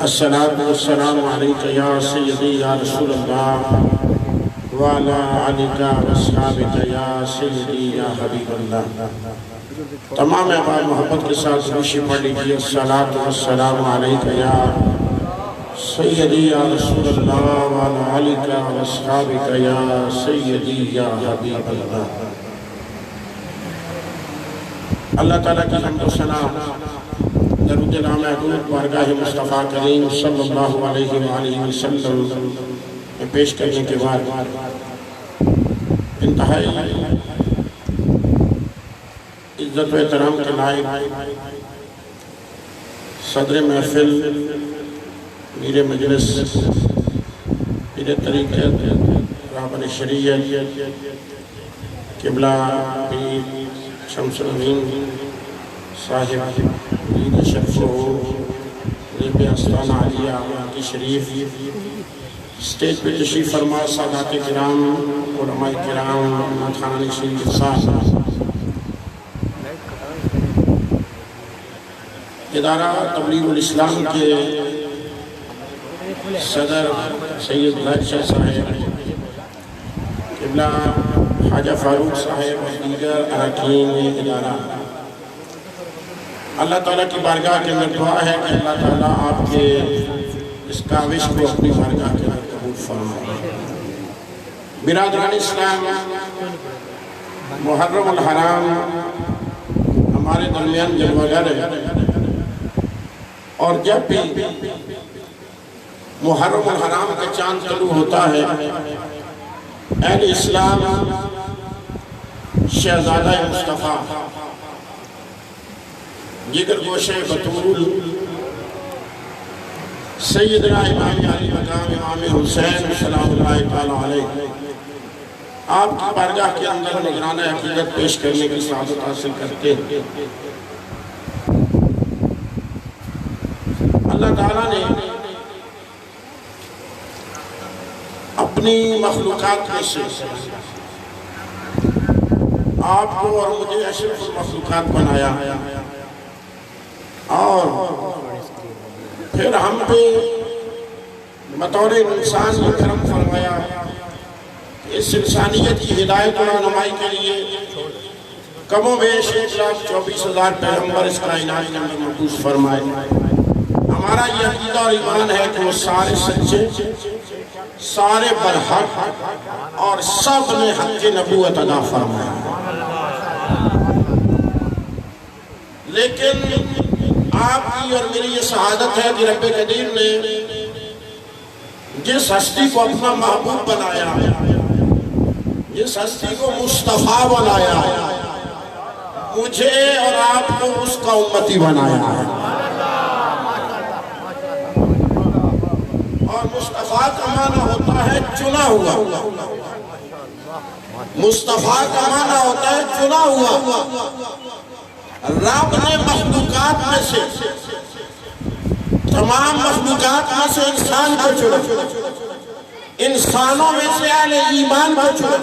الصلاة والسلام علیکہ یا سیدی یا رسول اللہ وعلا علیکہ واصحابکہ یا سیدی یا حبیب اللہ۔ تمام احباب محبت کے ساتھ روشی پڑھ لیجئے۔ الصلاة والسلام علیکہ یا سیدی یا رسول اللہ وعلا علیکہ واصحابکہ یا سیدی یا حبیب اللہ۔ اللہ تعالیٰ کی حمد و ثنا درود نام حضور بارگاہ مصطفیٰ کریم صلی اللہ علیہ وآلہ وسلم میں پیش کرنے کے بعد انتہائی عزت و احترام کے لائق صدر محفل، میر مجلس، پیر طریقت، راہبر شریعت، قبلہ پیر شمس الامین صاحب عید شرف ریب استانہ علیہ کی شریف، اسٹیج پہ تشریف فرما سادات کرام، علماء کرام، خانہ نشین کے ساتھ ادارہ تبلیغ الاسلام کے صدر سید ظاہر شاہ صاحب، قبلہ خواجہ فاروق صاحب اور دیگر اراکین ادارہ، اللہ تعالیٰ کی بارگاہ کے اندر دعا ہے کہ اللہ تعالیٰ آپ کے اس کاوش کو اپنی بارگاہ کے اندر قبول فرمائے۔ برادران اسلام، محرم الحرام ہمارے درمیان جلوگر ہے، اور جب بھی محرم الحرام کا چاند طلوع ہوتا ہے، اہل اسلام شہزادہ مصطفیٰ جگر گوشہ بطول سیدنا امام علی مقام امام حسین سلام اللہ تعالیٰ علیہ آپ کی بارگاہ کے اندر نگرانہ حقیقت پیش کرنے کی سعادت حاصل کرتے ہیں۔ اللہ تعالیٰ نے اپنی مخلوقات میں سے آپ کو اور مجھے اشرف المخلوقات بنایا، اور پھر ہم پہ بطور انسان یہ کرم فرمایا کہ اس انسانیت کی ہدایت و رہنمائی کے لیے کم و بیش 1,24,000 پیغمبر اس کائنات کے اندر مبعوث فرمائے۔ ہمارا یہ عقیدہ اور ایمان ہے کہ وہ سارے سچے، سارے برحق اور سب نے حق نبوت ادا فرمایا، لیکن آپ کی اور میری یہ سعادت ہے کہ رب قدیر نے جس ہستی کو اپنا محبوب بنایا، جس ہستی کو مصطفیٰ بنایا، مجھے اور آپ کو اس کا امتی بنایا ہے۔ اور مصطفیٰ کا معنی ہوتا ہے چنا ہوا، مصطفیٰ کا معنی ہوتا ہے چنا ہوا۔ رب نے مخلوقات میں سے، تمام مخلوقات میں سے انسان کو چنا، انسانوں میں سے اہل ایمان کو چنا،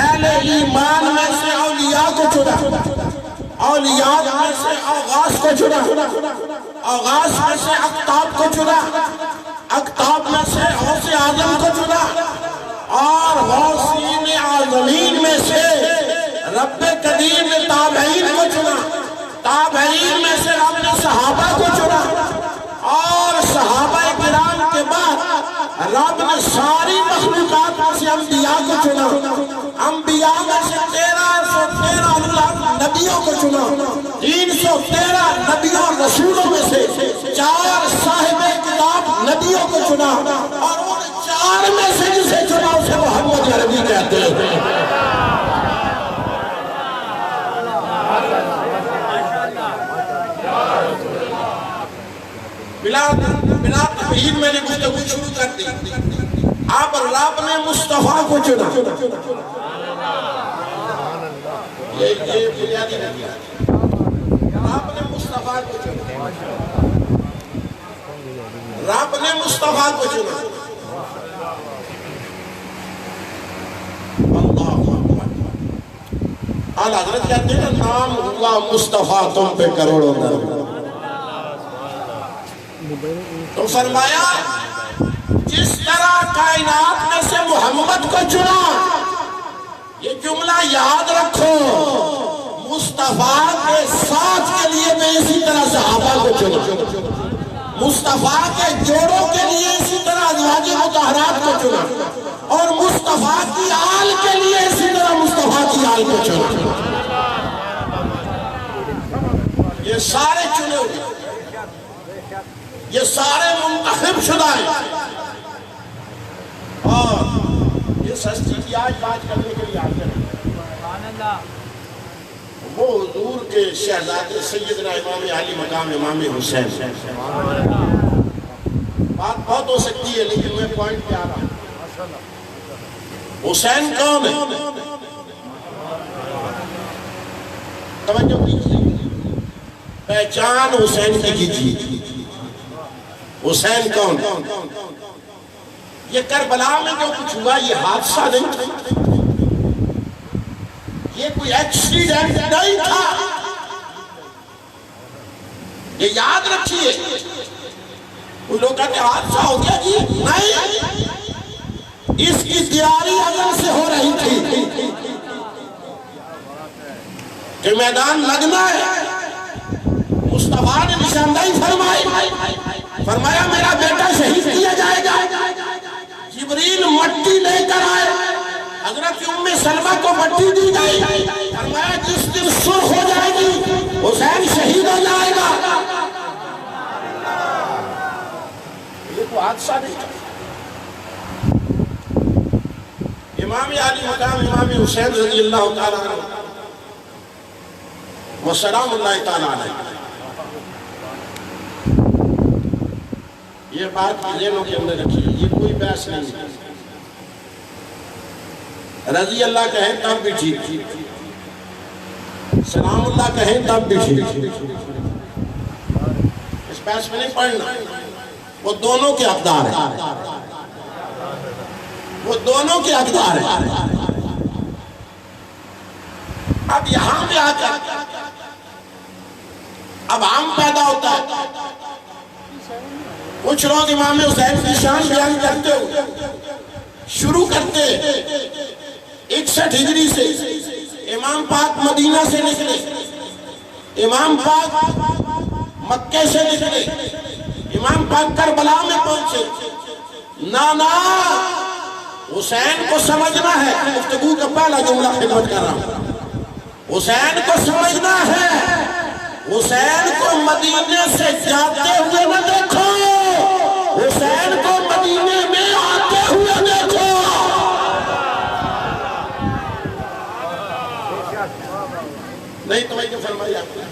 اہل ایمان میں سے اولیاء کو چنا، اولیاء میں سے آغاز کو چنا، آغاز میں سے اقطاب کو چنا، اقطاب میں سے غوث اعظم کو چنا، اور غوثین اعظمین میں سے رب قدیر نے تابعین کو چنا، تابعین میں سے رب نے صحابہ کو چنا، اور صحابہ کرام کے بعد رب نے ساری مخلوقات میں سے انبیاء کو چنا، انبیاء میں سے 1313 نبیوں کو چنا، 313 نبیوں اور رسولوں میں سے 4 صاحب کتاب نبیوں کو چنا، اور ان 4 میں سے جسے چنا اسے محمد عربی کہتے ہیں۔ بلا تمہید میں نے گفتگو شروع کر دی۔ اب رب نے مصطفیٰ کو چنا، یہ بنیادی نہیں ہے، رب نے مصطفیٰ کو چنا، رب نے مصطفیٰ کو چنا۔ اعلیٰ حضرت کہتے ہیں نام ہوا مصطفیٰ تم پہ کروڑوں درود، تو فرمایا جس طرح کائنات میں سے محمد کو چنا، یہ جملہ یاد رکھو، مصطفیٰ کے ساتھ کے لیے میں اسی طرح صحابہ کو چنا، مصطفیٰ کے جوڑوں کے لیے اسی طرح ازواج مطہرات کو چنا، اور مصطفیٰ کی آل کے لیے اسی طرح مصطفیٰ کی آل کو چنا۔ یہ سارے چنے ہوئے، یہ سارے منتخب شدہ ہیں، اور یہ سستی کی آج بات کرنے کے لیے آتے ہیں۔ وہ حضور کے شہزادے سیدنا امام علی مقام امام حسین، بات بہت ہو سکتی ہے لیکن میں پوائنٹ پہ آ رہا ہوں۔ حسین کون ہے؟ توجہ کیجیے، پہچان حسین کی کیجیے۔ حسین کون؟ یہ کربلا میں جو کچھ ہوا یہ حادثہ نہیں تھا، یہ کوئی ایکسیڈنٹ نہیں تھا، یہ یاد رکھیے۔ کوئی لوگ کہتے ہیں حادثہ ہو گیا جی، نہیں، اس کی تیاری ازل سے ہو رہی تھی کہ میدان لگنا ہے۔ مصطفیٰ نے نشاندہی فرمایا میرا بیٹا شہید کیا جائے گا۔ جبریل مٹی لے کر آئے، حضرت ام سلمہ کو مٹی دی گئی، فرمایا جس دن سرخ ہو جائے گی حسین شہید ہو جائے گا۔ یہ تو حادثہ نہیں تھا۔ امام علی مقام امام حسین رضی اللہ تعالیٰ عنہ وسلام اللہ تعالیٰ علیہ، یہ بات ذہنوں کے اندر رکھیے، یہ کوئی بحث نہیں ہے۔ رضی اللہ کہیں تب بھی ٹھیک، سلام اللہ کہیں تب بھی ٹھیک، اس بحث میں نہیں پڑھنا۔ وہ دونوں کے حقدار ہیں، وہ دونوں کے حقدار ہیں۔ اب یہاں پہ آ کر اب عام پیدا ہوتا ہے، کچھ لوگ امام حسین کی شان بیان کرتے ہو شروع کرتے 61 ہجری سے، امام پاک مدینہ سے نکلے، امام پاک مکے سے نکلے، امام پاک کربلا میں پہنچے۔ نانا حسین کو سمجھنا ہے، گفتگو کا پہلا جملہ خدمت کر رہا ہوں، حسین کو سمجھنا ہے، حسین کو مدینے سے جاتے ہوئے نہ دیکھو، حسین کو مدینے میں آتے ہوئے دیکھو۔ نہیں توجہ فرمائی آپ نے؟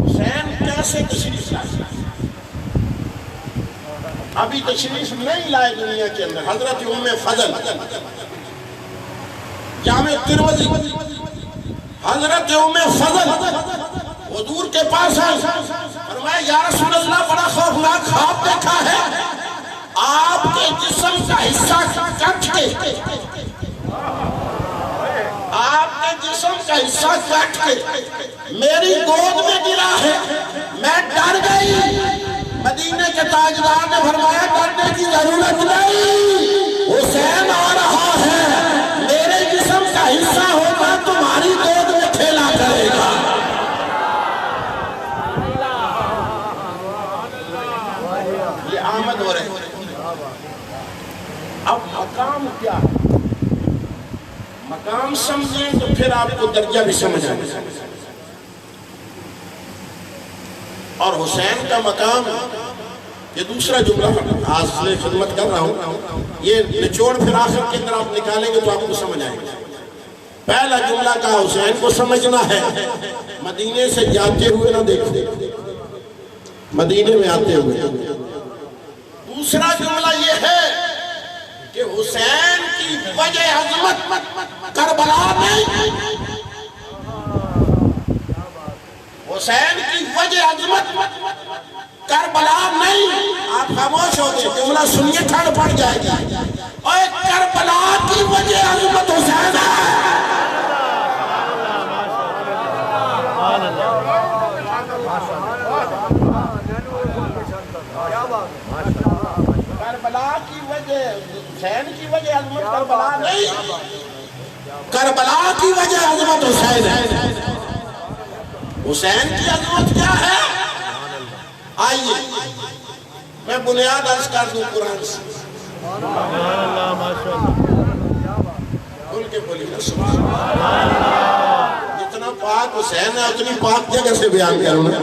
حسین کیسے تشریف لائے؟ ابھی تشریف نہیں لائے دنیا کے اندر۔ حضرت ام فضل جامع ترمذی، حضرت ام فضل حضور کے پاس آئے، فرمایا یا رسول اللہ بڑا خوفناک خواب دیکھا ہے، آپ کے جسم کا حصہ کٹ کے، آپ کے جسم کا حصہ کٹ کے میری گود میں گرا ہے، میں ڈر گئی۔ مدینے کے تاجدار نے فرمایا ڈرنے کی ضرورت نہیں، حسین آ رہا ہے، میرے جسم کا حصہ ہوگا تمہاری گود میں کھیلا کرے گا۔ یہ آمد ہو رہے ہیں۔ اب مقام کیا؟ مقام سمجھیں تو پھر آپ کو درجہ بھی سمجھ آئے گا۔ اور حسین کا مقام، یہ دوسرا جملہ حاصل خدمت کر رہا ہوں، یہ نچوڑ پھر آخر کے اندر آپ نکالیں گے تو آپ کو سمجھ آئے گا۔ پہلا جملہ کہا حسین کو سمجھنا ہے، مدینے سے جاتے ہوئے نہ دیکھو، مدینے میں آتے ہوئے۔ دوسرا جملہ یہ ہے کہ حسین کی وجہ عظمت کربلا میں، حسین کی وجہ عظمت کربلا نہیں۔ آپ خاموش ہو گئے، جملہ سنیے ٹھنڈ پڑ جائے گی۔ اور کربلا کی وجہ عظمت حسین ہے۔ کربلا کی وجہ حسین کی وجہ عظمت کربلا نہیں، کربلا کی وجہ عظمت حسین ہے۔ حسین کی عظمت کیا ہے؟ آئیے میں بنیاد عرض کر دوں قرآن سے، کھل کے بولی نا سبحان اللہ۔ جتنا پاک حسین ہے اتنی پاک جگہ سے بیان کروں نا۔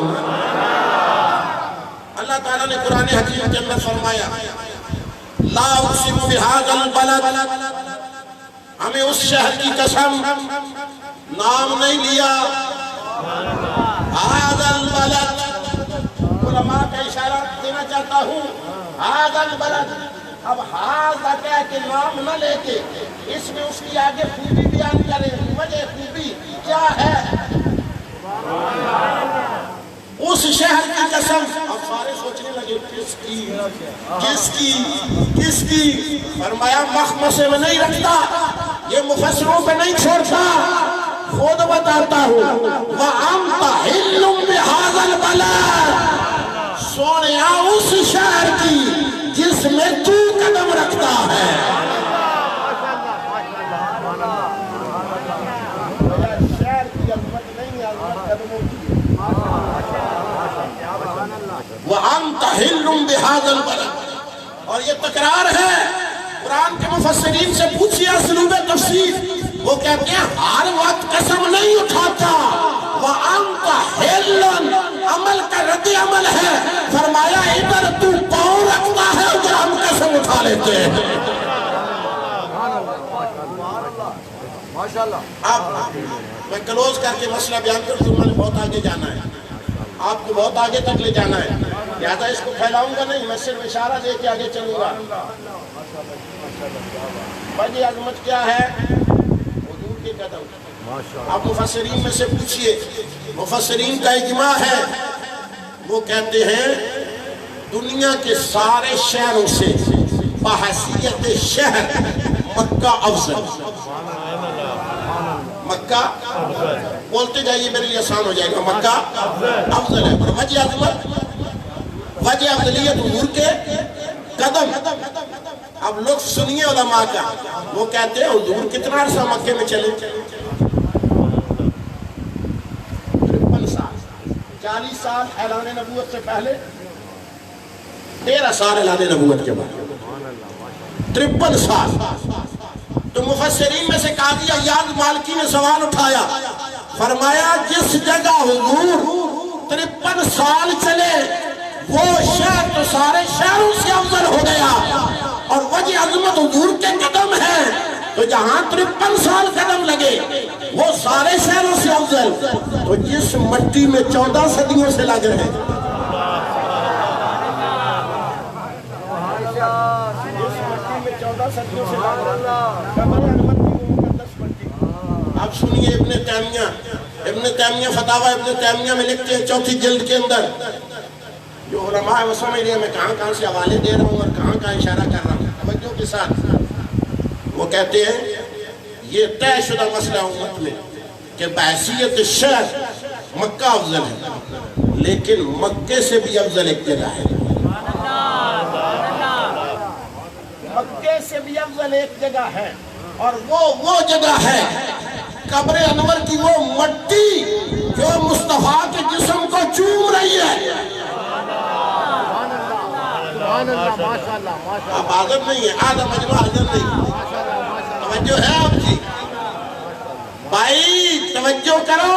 اللہ تعالیٰ نے قرآن حکیم کے اندر فرمایا لا اقسم بہذا البلد، ہمیں اس شہر کی قسم، نام نہیں لیا، هذا البلد، علماء کا اشارہ دینا چاہتا ہوں، هذا البلد، اب هذا کہہ کے نام نہ لے کے اس میں اس کی آگے خوبی بیان کریں، وجہ خوبی کیا ہے؟ اس شہر کی قسم۔ اب سارے سوچنے لگے کس کی کس کی کس کی؟ فرمایا مخمصے میں نہیں رکھتا، یہ مفسروں پہ نہیں چھوڑتا، خود بتاتا ہوں وَأَنْتَ حِلٌّ بِهَذَا الْبَلَدِ، سونیا اس شہر کی جس میں تو قدم رکھتا ہے۔ شہر کی عظمت نہیں، عظمت قدموں کی۔ وَأَنْتَ حِلٌّ بِهَذَا الْبَلَدِ، اور یہ تکرار ہے۔ قرآن کے مفسرین سے پوچھئے اسلوب تفسیر، وہ کہتے ہیں ہر وقت قسم نہیں اٹھاتا، وَأَنْتَ حِلٌّ عمل کا رد عمل ہے، فرمایا ادھر تو پاؤں رکھتا ہے ادھر ہم قسم اٹھا لیتے ہیں۔ اب میں کلوز کر کے مسئلہ بیان کرتا ہوں، میں نے بہت آگے جانا ہے، آپ کو بہت آگے تک لے جانا ہے، لہذا اس کو پھیلاؤں گا نہیں، میں صرف اشارہ دے کے آگے چلوں گا۔ وجہ عظمت کیا ہے؟ حضور کے قدم۔ آپ مفسرین میں سے پوچھئے، مفسرین کا اجماع ہے، وہ کہتے ہیں دنیا کے سارے شہروں سے بحیثیت شہر مکہ افضل، مکہ بولتے جائیے میرے لیے آسان ہو جائے گا، مکہ افضل ہے۔ اور وجہ عظمت، وجہ افضلیت حضور کے قدم۔ اب لوگ سنیے علماء کا، وہ کہتے ہیں حضور کتنا عرصہ مکے میں چلے؟ 53 سال، 40 سال اعلان نبوت سے پہلے، 13 سال اعلان نبوت کے بعد، 53 سال۔ تو مفسرین میں سے قاضی عیاض مالکی نے سوال اٹھایا، فرمایا جس جگہ حضور 53 سال چلے وہ شہر تو سارے شہروں سے افضل ہو گیا، اور وجہ عظمت حضور کے قدم ہے، تو جہاں 53 سال قدم لگے وہ سارے شہروں سے افضل، تو جس مٹی میں 14 صدیوں سے لگ رہے، جس مٹی میں 14 صدیوں سے لگ رہا، اب سنیے ابن تیمیہ فتاوہ ابن تیمیہ میں لکھتے ہیں 4 جلد کے اندر، جو علماء وہ سمجھ لیا میں کہاں سے حوالے دے رہا ہوں اور کہاں اشارہ کر رہا ہوں، توجہ کے ساتھ۔ وہ کہتے ہیں یہ طے شدہ مسئلہ امت میں کہ بحیثیت شہر مکہ افضل ہے، لیکن مکے سے بھی افضل ایک جگہ ہے، مکے سے بھی افضل ایک جگہ ہے، اور وہ جگہ ہے قبر انور کی وہ مٹی جو مصطفیٰ کے جسم کو چوم رہی ہے۔ اب حاضر نہیں ہے، آدھا مجمع حاضر نہیں، توجہ ہے آپ کی بھائی، توجہ کرو۔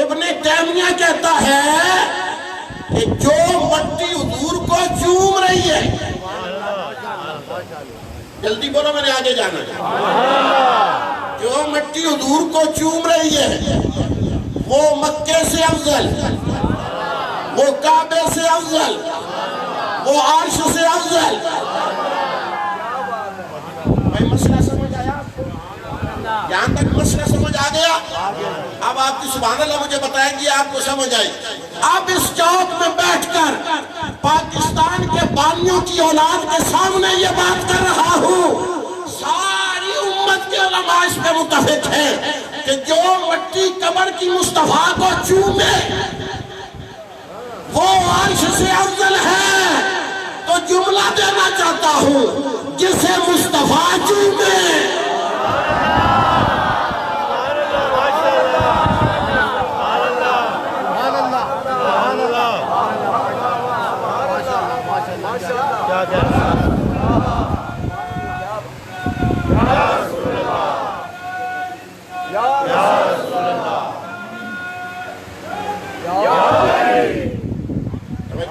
ابن تیمیہ کہتا ہے کہ جو مٹی حضور کو چوم رہی ہے، جلدی بولو میں نے آگے جانا ہے، جو مٹی حضور کو چوم رہی ہے وہ مکے سے افضل، وہ کعبے سے افضل، وہ عرش سے افضل۔ بھائی مسئلہ سمجھ آیا آپ کو؟ یہاں تک مسئلہ سمجھ آ گیا؟ اب آپ کی سبحان اللہ مجھے بتائیں گی آپ کو سمجھ آئی۔ اب اس چوک میں بیٹھ کر پاکستان کے بانیوں کی اولاد کے سامنے یہ بات کر رہا ہوں، ساری امت کے علماء اس پہ متفق ہیں کہ جو مٹی قبر کی مصطفیٰ کو چومے وہ عرش سے افضل ہے، تو جملہ دینا چاہتا ہوں جسے مصطفیٰ چومے۔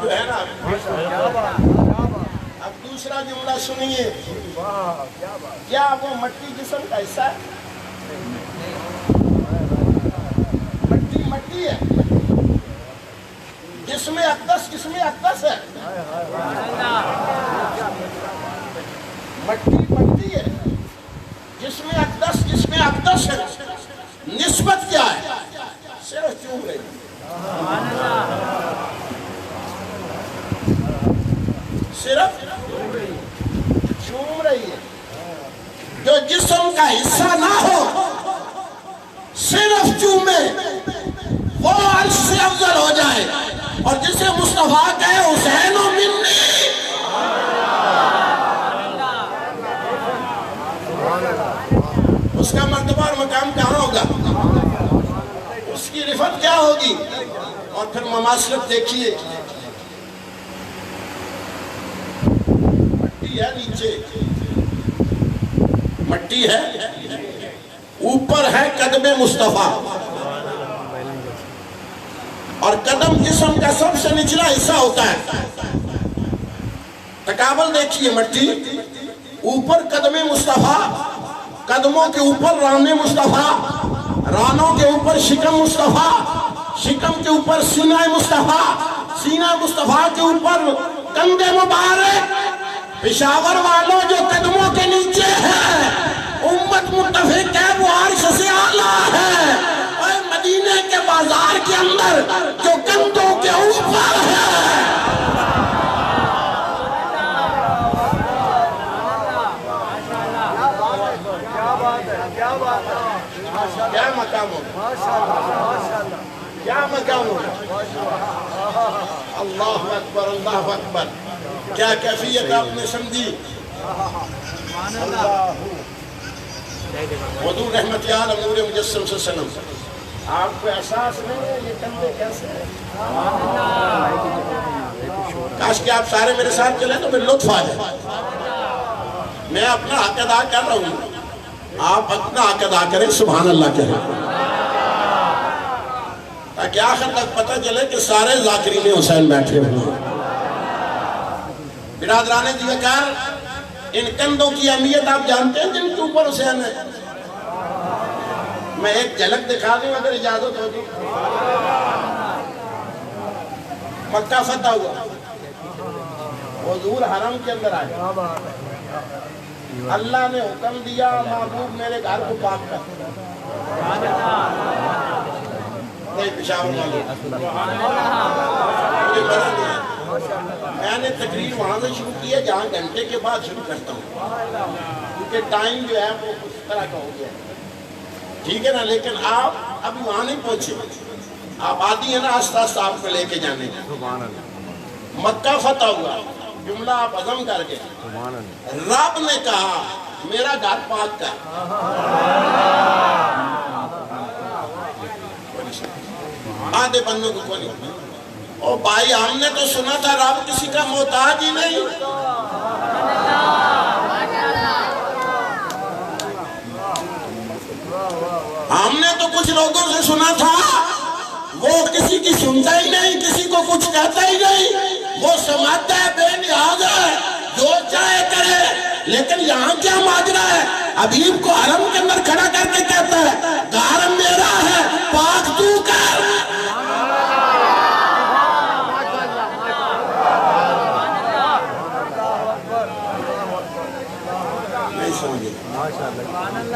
جو ہے نا اب دوسرا جملہ سنیے، کیا وہ مٹی جسم کا حصہ ہے؟ مٹی ہے، جسم اقدس ہے، مٹی ہے، جسم اقدس ہے، نسبت کیا ہے؟ صرف چوم رہی ہے، صرف چوم رہی ہے۔ جو جسم کا حصہ نہ ہو صرف چومے، وہ عرش سے افضل ہو جائے، اور جسے مصطفیٰ کہے حسین و منی، اس کا مرتبہ اور مقام کہاں ہوگا؟ اس کی رفعت کیا ہوگی؟ اور پھر مماثلت دیکھیے، مٹی ہے نیچے، مٹی ہے اوپر ہے قدم مصطفیٰ، اور قدم جسم کا سب سے نچلا حصہ ہوتا ہے۔ تقابل دیکھیے، مٹی اوپر قدم مصطفیٰ، قدموں کے اوپر ران مصطفیٰ، رانوں کے اوپر شکم مصطفیٰ، شکم کے اوپر سینہ مصطفیٰ، سینہ مصطفیٰ کے اوپر کندھے مبارک، پشاور والوں جو قدموں کے نیچے ہے، امت متفق ہے وہ عرش سے اعلیٰ ہے، اور مدینے کے بازار کے اندر جو کندھوں کے اوپر ہے، کیا مقام ہوگا؟ کیا مقام ہوگا؟ اللہ اکبر، اللہ اکبر، کیا کیفیت آپ نے سمجھی؟ حضور رحمت عالم نور مجسم صلی اللہ علیہ وسلم، آپ کو احساس نہیں ہے یہ کندھے کیسے ہیں؟ کاش کہ آپ سارے میرے ساتھ چلیں تو پھر لطف آ جائے۔ میں اپنا حق ادا کر رہا ہوں، آپ اپنا حق ادا کریں، سبحان اللہ کہیں، تاکہ آخر تک پتہ چلے کہ سارے ذاکرین حسین بیٹھے ہوئے ہیں۔ برادران دیوکار، ان کندھوں کی اہمیت آپ جانتے ہیں جن کے اوپر حسین ہے؟ میں ایک جھلک دکھا دوں اگر اجازت ہوگی۔ مکہ فتح ہوا، حضور حرم کے اندر آئے، اللہ نے حکم دیا محبوب میرے گھر کو پاک کر، نہیں پشاور والے مجھے پتہ نہیں ہے، میں نے تقریر وہاں سے شروع کی ہے جہاں گھنٹے کے بعد شروع کرتا ہوں، کیونکہ ٹائم جو ہے وہ اس طرح کا ہو گیا ہے، ٹھیک ہے نا؟ لیکن آپ ابھی وہاں نہیں پہنچے، آپ آدھی ہیں نا آستہ آستہ آپ کو لے کے جانے کا۔ مکہ فتح ہوا، جملہ آپ عزم کر گئے، رب نے کہا میرا گھر پاک کر، آدھے بندوں کو کوئی نہیں، او بھائی ہم نے تو سنا تھا رب کسی کا محتاج ہی نہیں، ہم نے تو کچھ لوگوں سے سنا تھا وہ کسی کی سنتا ہی نہیں، کسی کو کچھ کہتا ہی نہیں، وہ سمجھتا ہے بے نیاز ہے جو چاہے کرے، لیکن یہاں کیا ماجرا ہے؟ حبیب کو حرم کے اندر کھڑا کر کے کہتا ہے گھر میرا ہے پاک تو کر،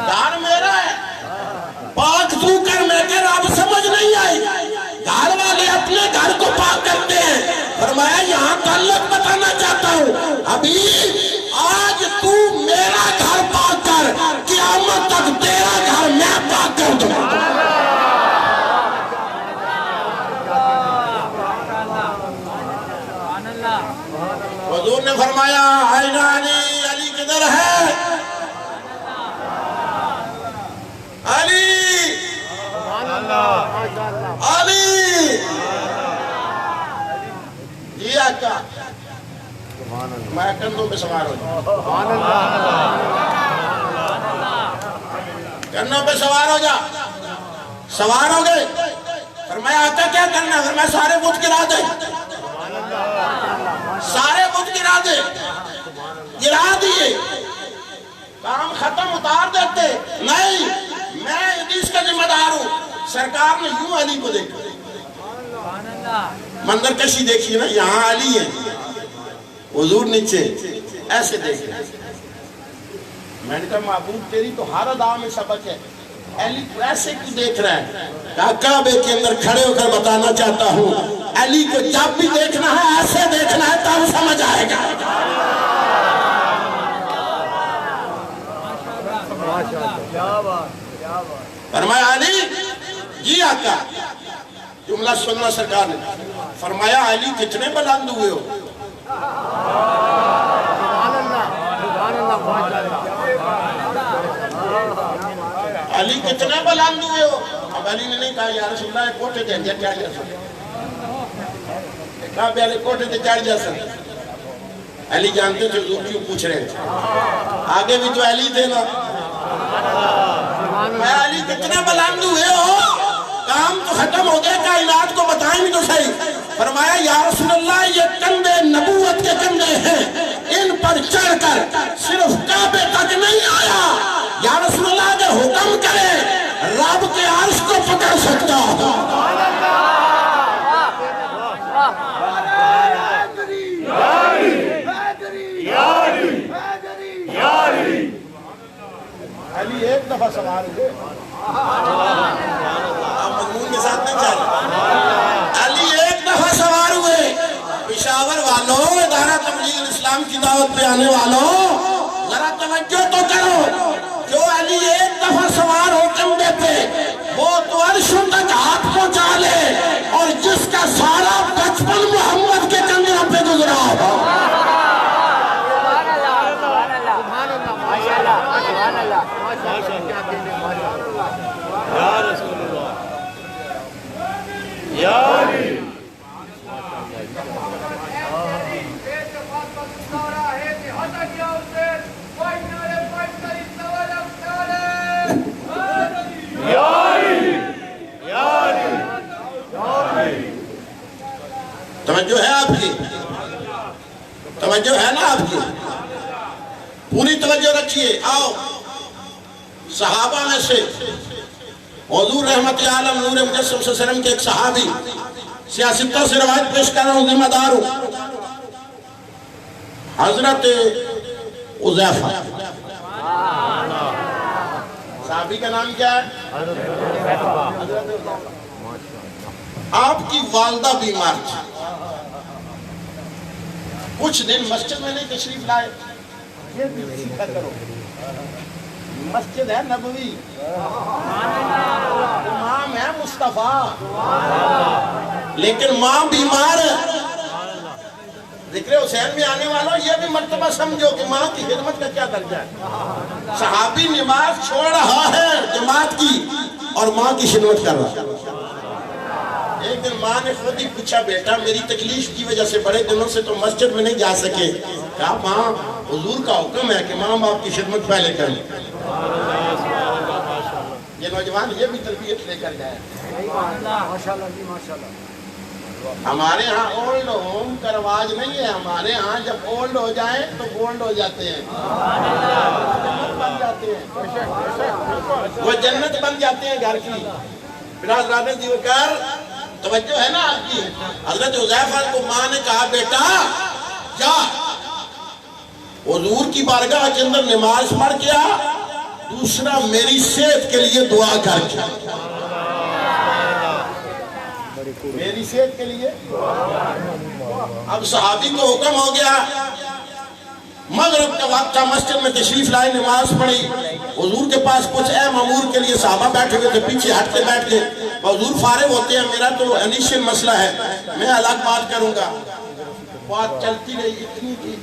گھر میرا ہے پاک تو کر، میں کہ رب سمجھ نہیں آئی، گھر والے اپنے گھر کو پاک کرتے ہیں، فرمایا یہاں تعلق بتانا چاہتا ہوں حبیب آج تو میرا گھر پاک کر، قیامت تک تیرا گھر میں پاک کر دوں۔ حضور نے فرمایا عین علی، علی کدھر ہے؟ علی علی جی آقا، میں کندھوں پہ سوار ہو جاؤں، کندھوں پہ سوار ہو جا، سوار ہو گئے، فرمایا آقا کیا کرنا ہے؟ فرمایا سارے بت گرا دے، سارے بت گرا دے، گرا دیے، کام ختم، اتار دیتے، نہیں میں اس کا ذمہ دار ہوں۔ سرکار نے یوں علی کو دیکھا، منظر کشی دیکھیے نا، یہاں علی ہے، حضور نیچے ایسے دیکھ رہے، میں نے کہا معبود تیری تو ہر ادا میں سبق ہے، علی کو ایسے کیوں دیکھ رہا ہے؟ کہا کعبے کے اندر کھڑے ہو کر بتانا چاہتا ہوں علی کو جب بھی دیکھنا ہے ایسے دیکھنا ہے تب سمجھ آئے گا۔ فرمایا علی جی آقا، جملہ سننا سرکار نے، فرمایا علی کتنے بلند ہوئے ہو؟ علی کتنے بلند ہوئے ہو؟ اب علی نے نہیں کہا یا رسول اللہ ایک کوٹے دے دیا چڑھ جا سکتے، کہا بیالے کوٹے دے چڑھ جا سکتے۔ علی جانتے تھے حضور کیوں پوچھ رہے تھے، آگے بھی تو علی تھے نا، میں علی کتنے بلند ہوئے ہو؟ کام تو ختم ہو گیا، کائنات کو بتائیں بھی تو صحیح۔ فرمایا یا رسول اللہ یہ کندھے نبوت کے کندھے ہیں، ان پر چڑھ کر صرف کعبے تک نہیں آیا، یا رسول اللہ اگر حکم کرے رب کے عرش کو پکڑ سکتا ہوں۔ علی ایک دفعہ سوار ہوئے، آپ مضمون کے ساتھ نہیں چاہتے، علی ایک دفعہ سوار ہوئے۔ پشاور والوں، ادارہ تبلیغ اسلام کی دعوت پہ آنے والوں، ذرا توجہ تو کرو، جو علی ایک دفعہ سوار ہو کندھے پہ وہ تو عرشوں تک ہاتھ پہنچا لے، اور جس کا سارا بچپن محمد کے کندھوں پہ گزرا ہو۔ توجہ ہے آپ کی، توجہ ہے نا آپ کی، پوری توجہ رکھیے۔ آؤ صحابہ میں سے حضور رحمت عالم نور مجسم صلی اللہ علیہ وسلم کے ایک صحابی، سیاستوں سے روایت پیش کر رہا ہوں، ذمہ دار ہوں، حضرت حذیفہ۔ صحابی کا نام کیا ہے؟ آپ کی والدہ بیمار تھی، کچھ دن مسجد میں نہیں تشریف لائے، یہ بھی سیکھا کرو، مسجد ہے نبوی، امام ہے مصطفیٰ، لیکن ماں بیمار ہے۔ ذکر حسین میں آنے والوں یہ بھی مرتبہ سمجھو کہ ماں کی خدمت کا کیا درجہ ہے۔ صحابی نماز چھوڑ رہا ہے جماعت کی اور ماں کی خدمت کر رہا ہے۔ ایک دن ماں نے خود ہی پوچھا بیٹا میری تکلیف کی وجہ سے بڑے دنوں سے تو مسجد میں نہیں جا سکے، کہا ماں حضور کا حکم ہے کہ ماں باپ کی خدمت پہلے کریں۔ یہ نوجوان یہ بھی تربیت لے کر جائے۔ ہمارے ہاں اولڈ ہوم کا رواج نہیں ہے، ہمارے ہاں جب اولڈ ہو جائیں تو گولڈ ہو جاتے ہیں، جنت بن جاتے ہیں، وہ جنت بن جاتے ہیں گھر کی۔ پھر حضرات دیو کر توجہ ہے نا آپ کی، حضرت حذیفہ کو ماں نے کہا بیٹا جا حضور کی بارگاہ کے اندر نماز پڑھ کیا، دوسرا میری صحت کے لیے دعا کر کے، میری صحت کے لیے۔ اب صحابی کو حکم ہو گیا، مغرب کا وقت تھا، مسجد میں تشریف لائے، نماز پڑھی، حضور کے پاس کچھ اے مامور کے لیے صحابہ بیٹھے ہوئے تھے، پیچھے ہٹ کے بیٹھ گئے، حضور فارغ ہوتے ہیں، میرا تو انیشل مسئلہ ہے، میں الگ بات کروں گا۔ بات چلتی رہی اتنی کی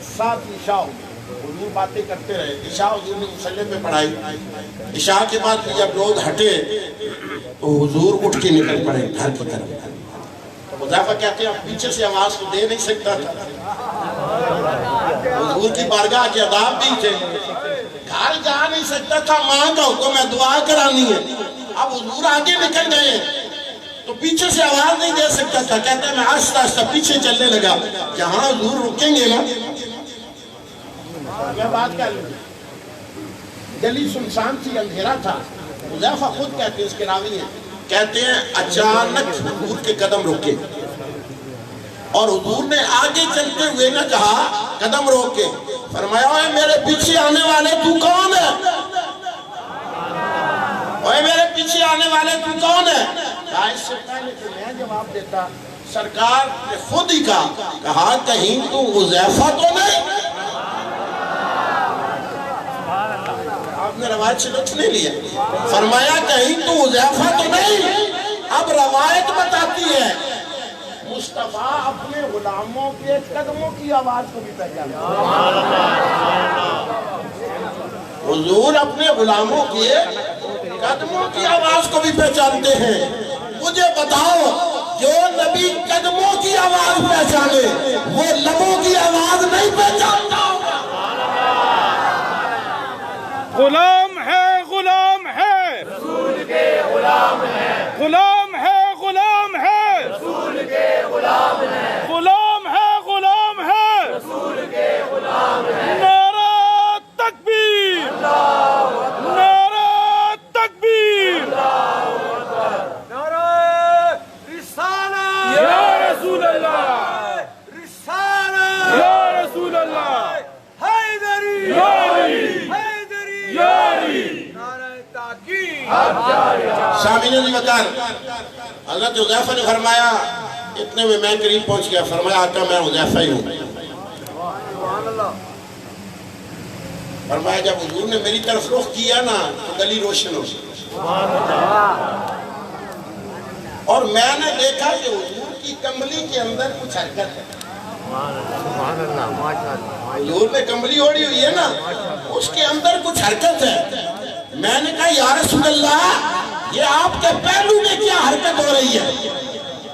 7 عشاء ہو گئی. حضور باتیں کرتے رہے. عشاء حضور نے مصلی پہ پڑھائی. عشاء کے بعد جب لوگ ہٹے تو حضور اٹھ کے نکل پڑے گھر کی طرف. حذیفہ کہتے ہیں اب پیچھے سے آواز تو دے نہیں سکتا تھا. حضور کی بارگاہ کے آداب بھی تھے. گھر جا نہیں سکتا تھا, ماں کا حکم ہے دعا کرانی ہے. اب حضور آگے نکل گئے تو پیچھے سے آواز نہیں دے سکتا تھا. کہتے ہیں میں آہستہ آہستہ پیچھے چلنے لگا. جہاں حضور رکیں گے نا میں بات کر لوں. گلی سنسان تھی, اندھیرا تھا. حذیفہ خود کہتے ہیں, اس کے راوی ہیں, کہتے ہیں اچانک حضور کے قدم رکے اور حضور نے آگے چلتے ہوئے نہ کہا قدم روک کے, فرمایا اے میرے پیچھے آنے والے تو کون ہے؟ اے میرے پیچھے آنے والے تو کون ہے؟ کہا اس سے پہلے کہ میں جواب دیتا سرکار نے خود ہی کہا کہیں تو حذیفہ تو نہیں؟ آپ نے روایت سے لطف نہیں لیا. فرمایا کہیں تو حذیفہ تو نہیں؟ اب روایت بتاتی ہے مصطفیٰ اپنے غلاموں کے قدموں کی آواز کو بھی پہچانتے ہیں. حضور اپنے غلاموں کے قدموں کی آواز کو بھی پہچانتے ہیں. مجھے بتاؤ جو نبی قدموں کی آواز پہچانے وہ لبوں کی آواز نہیں پہچانتا ہوگا. غلام ہے غلام ہے رسول کے غلام ہے. غلام ہے غلام ہے رسول کے غلام ہے. غلام ہے غلام ہے رسول کے غلام ہے. نعرہ تکبیر اللہ اکبر. نعرہ تکبیر اللہ اکبر. نعرہ رسالہ یا رسول اللہ. رسالہ یا رسول اللہ. حیدری یاری نعرہ تاکید. سامعین علی وقار, حضرت حذیفہ نے فرمایا اتنے میں قریب پہنچ گیا. فرمایا آقا میں حذیفہ ہی ہوں. فرمایا جب حضور نے میری طرف رخ کیا نا تو گلی روشن ہو گئی اور میں نے دیکھا کہ حضور کی کملی کے اندر کچھ حرکت ہے. حضور نے کملی اوڑھی ہوئی ہے نا, اس کے اندر کچھ حرکت ہے. میں نے کہا یا رسول اللہ یہ آپ کے پہلو میں کیا حرکت ہو رہی ہے؟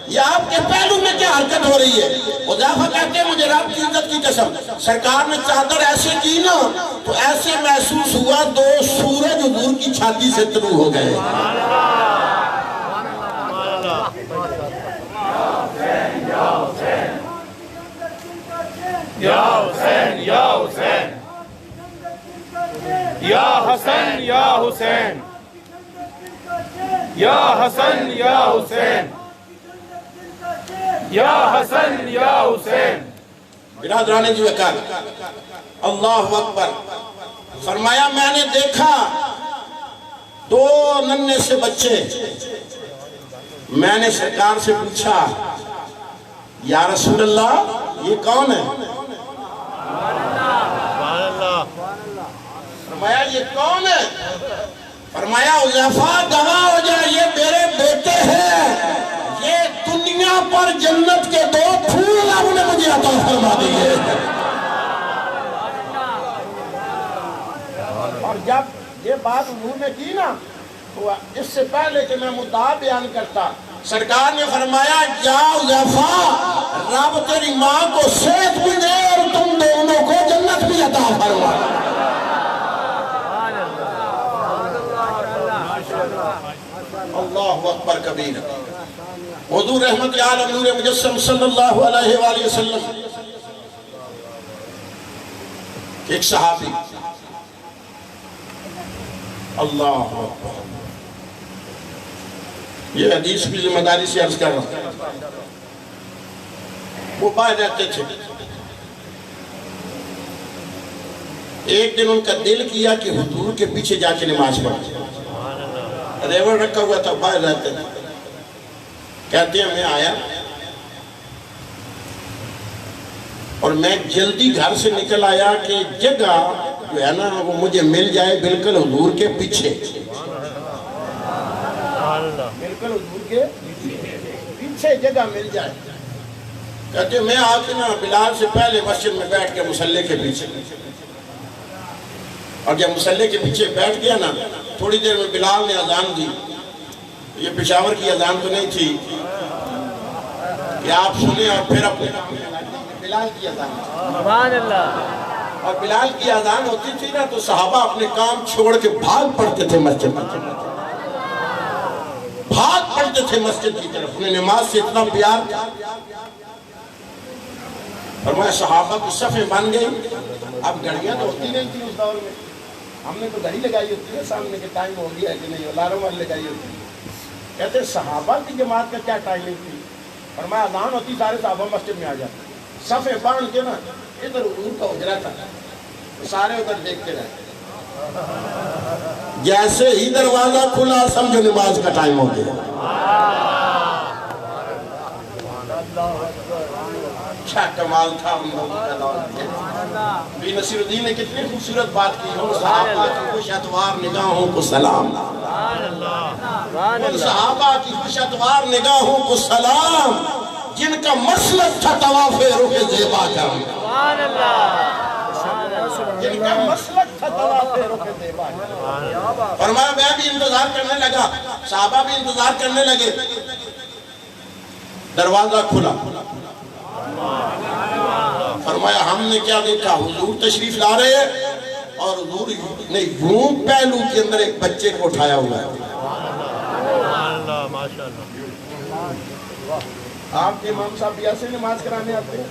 یہ آپ کے پہلو میں کیا حرکت ہو رہی ہے؟ حذیفہ کہتے ہیں مجھے رب کی عزت کی قسم سرکار نے چادر ایسے کی نا تو ایسے محسوس ہوا 2 سورج حضور کی چھاتی سے طلوع ہو گئے. یا حسین یا حسین یا حسن یا حسین یا حسن یا حسین یا حسن یا حسین. برادران جی وقار اللہ اکبر. فرمایا میں نے دیکھا 2 ننھے سے بچے. میں نے سرکار سے پوچھا یا رسول اللہ یہ کون ہے؟ فرمایا یہ کون ہے؟ فرمایا حذیفہ گواہ ہو جائے یہ میرے بیٹے ہیں. یہ دنیا پر جنت کے 2 پھول آپ نے مجھے عطا فرما دیے. اور جب یہ بات حضور نے کی نا تو اس سے پہلے کہ میں مدعا بیان کرتا سرکار نے فرمایا جا حذیفہ رب تیری ماں کو صحت بھی دے اور تم دونوں کو جنت بھی عطا فرما. اللہ اکبر کبیر. حضور رحمت عالم نور مجسم صلی اللہ علیہ وآلہ وسلم ایک صحابی اللہ اکبر. یہ حدیث بھی ذمہ داری سے عرض کر رہا ہوں. وہ باہر رہتے تھے. ایک دن ان کا دل کیا کہ حضور کے پیچھے جا کے نماز پڑھیں. ریور رکھا ہوا تھا, باہر رہتے تھے. کہتے ہیں میں آیا اور میں جلدی گھر سے نکل آیا کہ جگہ جو ہے نا وہ مجھے مل جائے بالکل حضور کے پیچھے. بالکل حضور کے پیچھے جگہ مل جائے. کہتے میں آ کے نا بلال سے پہلے مسجد میں بیٹھ کے مصلی کے پیچھے، اور جب مصلی کے پیچھے بیٹھ گیا نا تھوڑی دیر میں بلال نے اذان دی. یہ پشاور کی اذان تو نہیں تھی کہ آپ سنیں اور پھر اپنے کام میں لگیں. بلال کی اذان، سبحان اللہ. اور بلال کی اذان ہوتی تھی نا تو صحابہ اپنے کام چھوڑ کے بھاگ پڑتے تھے مسجد میں، بھاگ پڑتے تھے مسجد کی طرف. انہیں نماز سے اتنا پیار تھا. فرمایا صحابہ کی صفیں بن گئی. اب گھڑیاں تو ہوتی نہیں تھی اس دور میں، ہم نے تو گھڑی لگائی ہوتی ہے سامنے کے ٹائم ہو گیا ہے کہ نہیں، الارم والی لگائی ہوتی ہے. کہتے صحابہ کی جماعت کا کیا ٹائمنگ تھی. فرمایا اذان ہوتی سارے صحابہ مسجد میں آ جاتے، صفیں باندھ کے نا ادھر حضور کا حجرا تھا، سارے ادھر دیکھتے رہے. جیسے ہی دروازہ کھلا سمجھو نماز کا ٹائم ہو گیا. کیا کمال تھا ان لوگوں کا دور. بی نصیر الدین نے کتنی خوبصورت بات کی. ان صحابہ کی خوش اتوار نگاہوں کو سلام، ان صحابہ کی خوش اتوار نگاہوں کو سلام، جن کا مسلک تھا طواف رخ زیبا کرنا، جن کا مسلک تھا طواف رخ زیبا کرنا. فرمایا میں بھی انتظار کرنے لگا، صحابہ بھی انتظار کرنے لگے. دروازہ کھلا. فرمایا ہم نے کیا دیکھا، حضور تشریف لا رہے ہیں اور حضور نے یوں پہلو کے اندر ایک بچے کو اٹھایا ہوا ہے. آپ کے امام صاحب بھی ایسے نماز کرانے آتے ہیں،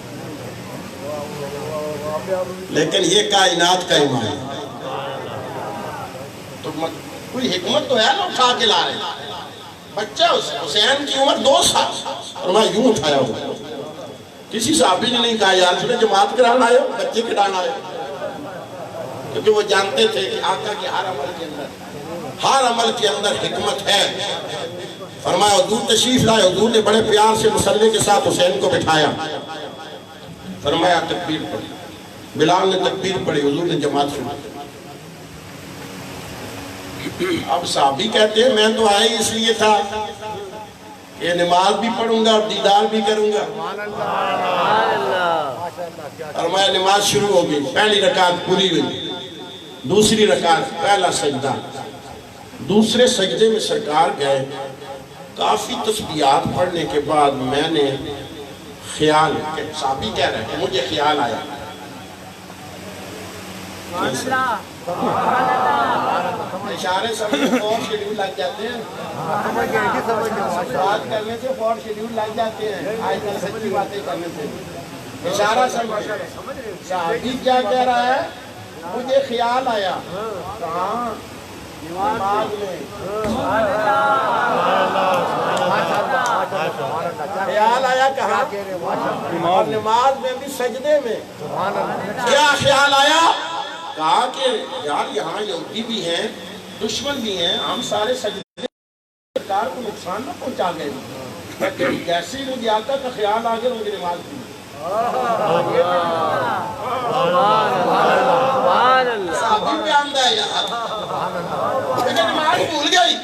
لیکن یہ کائنات کا امام ہے. تو کوئی حکمت تو ہے نا اٹھا کے لا رہے ہیں. بچہ حسین کی عمر 2 سال اور میں یوں اٹھایا ہوا. کسی صحابی نے نہیں کہا یار سنے جماعت کرانا آئے ہو، بچے کٹانا آئے ہو. کیونکہ وہ جانتے تھے کہ آقا کے ہر عمل کے اندر حکمت ہے. فرمایا حضور تشریف لائے. حضور نے بڑے پیار سے مصلی کے ساتھ حسین کو بٹھایا. فرمایا تکبیر پڑھی. بلال نے تکبیر پڑھی، حضور نے جماعت سنی. اب صحابی کہتے ہیں میں تو آئی اس لیے تھا کہ نماز بھی پڑھوں گا اور دیدار بھی کروں گا. فرمایا نماز شروع ہو گئی. پہلی رکعت پوری ہوئی. دوسری رکعت پہلا سجدہ. دوسرے سجدے میں سرکار گئے. کافی تسبیحات پڑھنے کے بعد میں نے خیال، صحابی کہہ رہے ہیں مجھے خیال آیا. اشارے سمجھے فور شیڈیول لگ جاتے ہیں، بات کرنے سے فور شیڈیول لگ جاتے ہیں، آج کل سچی باتیں کرنے سے. اشارہ سمجھے. صحابی کیا کہہ رہا ہے، مجھے خیال آیا. کہاں؟ نماز میں. خیال آیا کہاں؟ اور نماز میں بھی سجدے میں. کیا خیال آیا؟ کہا کہ یار یہاں یہودی بھی ہیں، دشمن بھی ہیں، ہم سارے سجدے سرکار کو نقصان نہ پہنچا گئے. لیکن جیسے ہی مجھے آقا کا خیال آ گیا مجھے نماز دی. صحابی پہ آمدہ ہے یار، لیکن نماز بھول گئی.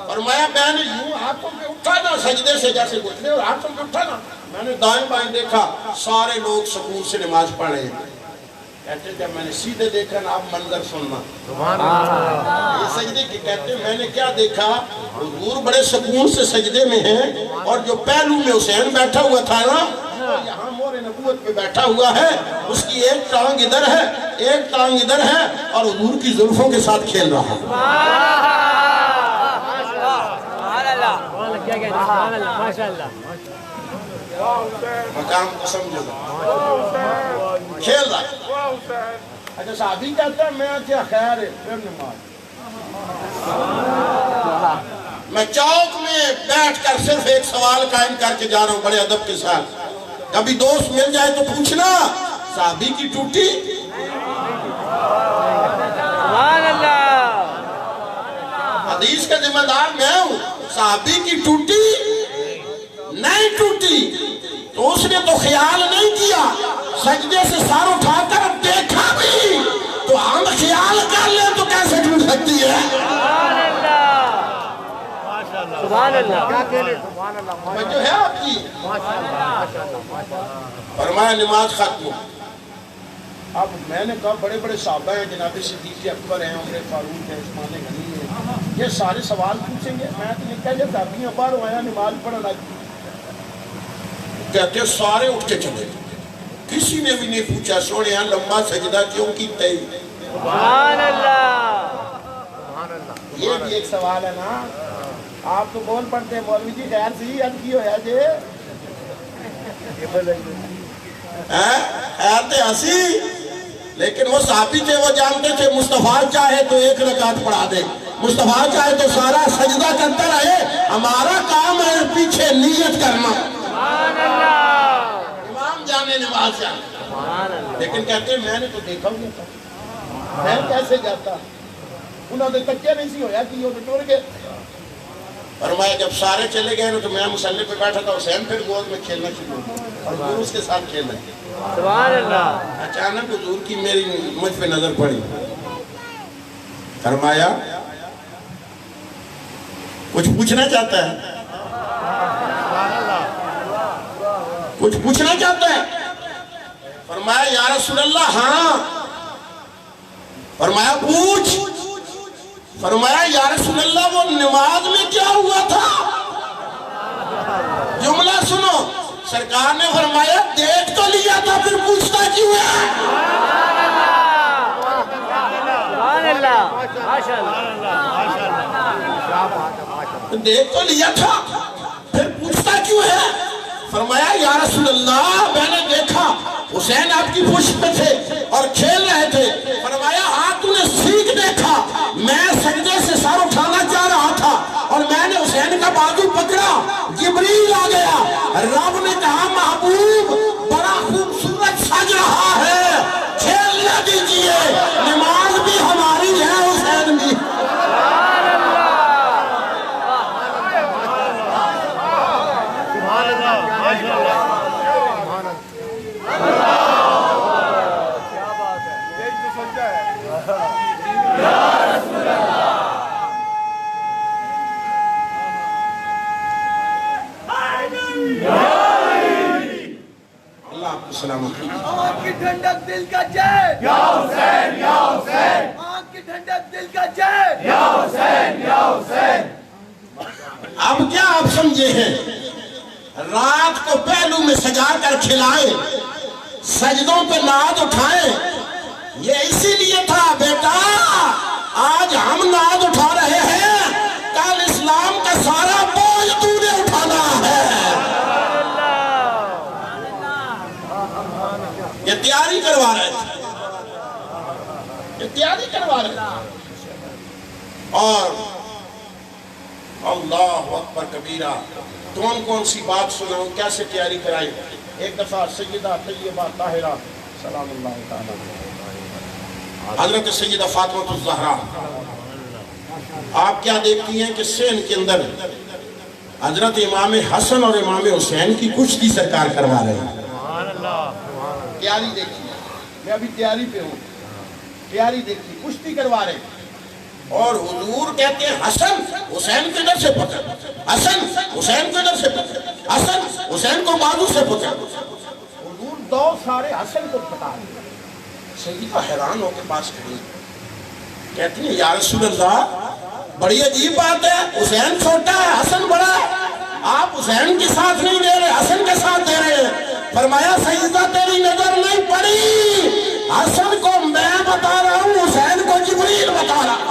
فرمایا میں نے یوں ہاتھوں پہ اٹھا نا سجدے سے، جیسے گھٹنے اور ہاتھوں پہ اٹھا نا، میں نے دائیں بائیں دیکھا سارے لوگ سکون سے نماز پڑھ رہے ہیں. کہتے جب میں نے سیدھے دیکھا نا اب منظر سننا. یہ سجدے کی کہتے میں نے کیا دیکھا، حضور بڑے سکون سے سجدے میں ہیں اور جو پہلو میں حسین بیٹھا ہوا تھا نا یہاں مور نبوت پہ بیٹھا ہوا ہے، اس کی ایک ٹانگ ادھر ہے ایک ٹانگ ادھر ہے اور حضور کی زلفوں کے ساتھ کھیل رہا ہے. مقام کو سمجھو کھیل رہا ہے. اچھا صحابی کہتا ہے میں کیا خیر ہے پھر نماز. میں چوک میں بیٹھ کر صرف ایک سوال قائم کر کے جا رہا ہوں بڑے ادب کے ساتھ. کبھی دوست مل جائے تو پوچھنا صحابی کی ٹوٹی. حدیث کا ذمہ دار میں ہوں. صحابی کی ٹوٹی نہیں ٹوٹی تو اس نے تو خیال نہیں کیا، سجدے سے سار اٹھا کر دیکھا بھی. تو ہم خیال کر لیں تو کیسے ٹوٹ سکتی ہے. سبحان اللہ جو ہے آپ کی فرمایا نماز ختم. اب میں نے کہا بڑے بڑے صحابہ ہیں، جناب صدیق اکبر ہیں، عمر فاروق ہیں، عثمان غنی ہیں، یہ سارے سوال پوچھیں گے. میں تو یہ کہہ جب دابیاں باہر آیا نماز پڑھنا کہتے ہیں سارے اٹھ کے چلے. کسی نے بھی نہیں پوچھا سونے لمبا سجدہ کیوں کیتا ہے. سبحان اللہ. یہ بھی ایک سوال ہے نا. آپ تو بول پڑھتے ہیں مولوی جی خیر سی اب کی ہویا جی خیر تے ہنسی، لیکن وہ صحابی تھے، وہ جانتے تھے مصطفیٰ چاہے تو ایک رکعت پڑھا دے، مصطفیٰ چاہے تو سارا سجدہ کرتا رہے، ہمارا کام ہے پیچھے نیت کرنا. سبحان اللہ. امام جانے نماز جانے. لیکن کہتے ہیں میں نے تو دیکھا ہوں تھا، میں کیسے جاتا. انہوں نے تکیہ نہیں سی ہویا کہ یہ ٹوٹ گئے. فرمایا جب سارے چلے گئے تو میں مصلی پہ بیٹھا تھا، حسین پھر گود میں کھیلنا شروع اور حضور اس کے ساتھ کھیل رہے. سبحان اللہ. اچانک حضور کی میری مجھ پہ نظر پڑی. فرمایا کچھ پوچھنا چاہتا ہے؟ کچھ پوچھنا چاہتا ہے؟ فرمایا یا رسول اللہ ہاں. فرمایا پوچھ. فرمایا یا رسول اللہ وہ نماز میں کیا ہوا تھا؟ جملہ سنو. سرکار نے فرمایا دیکھ تو لیا تھا پھر پوچھتا کیوں ہے؟ سبحان اللہ. ماشاء دیکھ تو لیا تھا پھر پوچھتا کیوں ہے؟ فرمایا یا رسول اللہ میں نے دیکھا حسین آپ کی پشت پہ تھے اور کھیل رہے تھے. فرمایا ہاں تو نے سیکھ دیکھا. میں سجدے سے سر اٹھانا چاہ رہا تھا اور میں نے حسین کا بازو پکڑا، جبریل آ گیا. رب نے کہا محبوب بڑا خوبصورت سج رہا ہے، کھیلنے دیجئے. نماز بھی ہماری ہے، حسین بھی. آنکھ کی ٹھنڈک دل کا جے یا حسین یا حسین. آنکھ کی ٹھنڈک دل کا جے یا حسین یا حسین. اب کیا آپ سمجھے ہیں؟ رات کو پہلو میں سجا کر کھلائے، سجدوں پہ ناد اٹھائے. یہ اسی لیے تھا بیٹا آج ہم ناد اٹھا رہے ہیں، کل اسلام کا سارا بوجھ تو نے اٹھانا ہے. یہ تیاری کروا رہے تھے، یہ تیاری کروا رہے تھے. اور اللہ اکبر کبیرہ. کون سی بات سناؤں، کیسے تیاری کرائی. ایک دفعہ سیدہ طیبہ طاہرہ سلام اللہ تعالیٰ حضرت سیدہ فاطمہ الزہرا، آپ کیا دیکھتی ہیں کہ سین کے اندر حضرت امام حسن اور امام حسین کی کشتی سرکار کروا رہے ہیں. تیاری دیکھیے، میں ابھی تیاری پہ ہوں. تیاری دیکھیے، کشتی کروا رہے ہیں. اور حضور کہتے ہیں حسن حسین کو ادھر سے پکڑ، حسن حسین کو ادھر سے پکڑ، حسن حسین کو بازو سے پکڑ. حضور دو سارے حسن کو پکڑا رہے ہیں. سیدہ حیران ہو کے پاس کھڑی کہتی ہیں یا رسول اللہ بڑی عجیب بات ہے، حسین چھوٹا ہے حسن بڑا ہے، آپ حسین کے ساتھ نہیں دے رہے حسن کے ساتھ دے رہے ہیں. فرمایا سیدہ تیری نظر نہیں پڑی، حسن کو میں بتا رہا ہوں، حسین کو جبریل بتا رہا ہوں.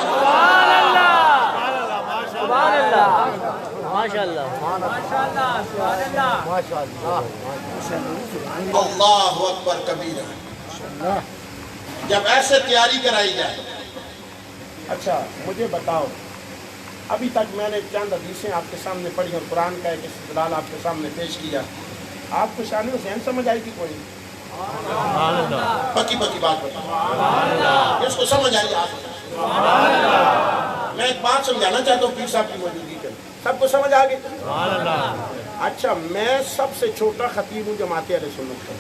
سبحان اللہ. ماشاء اللہ. اللہ اکبر کبیرہ. جب ایسے تیاری کرائی جائے. اچھا مجھے بتاؤ، ابھی تک میں نے چند حدیثیں آپ کے سامنے پڑھی اور قرآن کا ایک استدلال آپ کے سامنے پیش کیا. آپ کو شان حسین سمجھ آئی کہ کوئی پکی بات بتاؤ، اس کو سمجھ آئی آپ؟ میں ایک بات سمجھانا چاہتا ہوں پیر صاحب کی موجودگی کے سب کو سمجھ آ گئی. اچھا میں سب سے چھوٹا خطیب ہوں جماعت اہل سنت کا،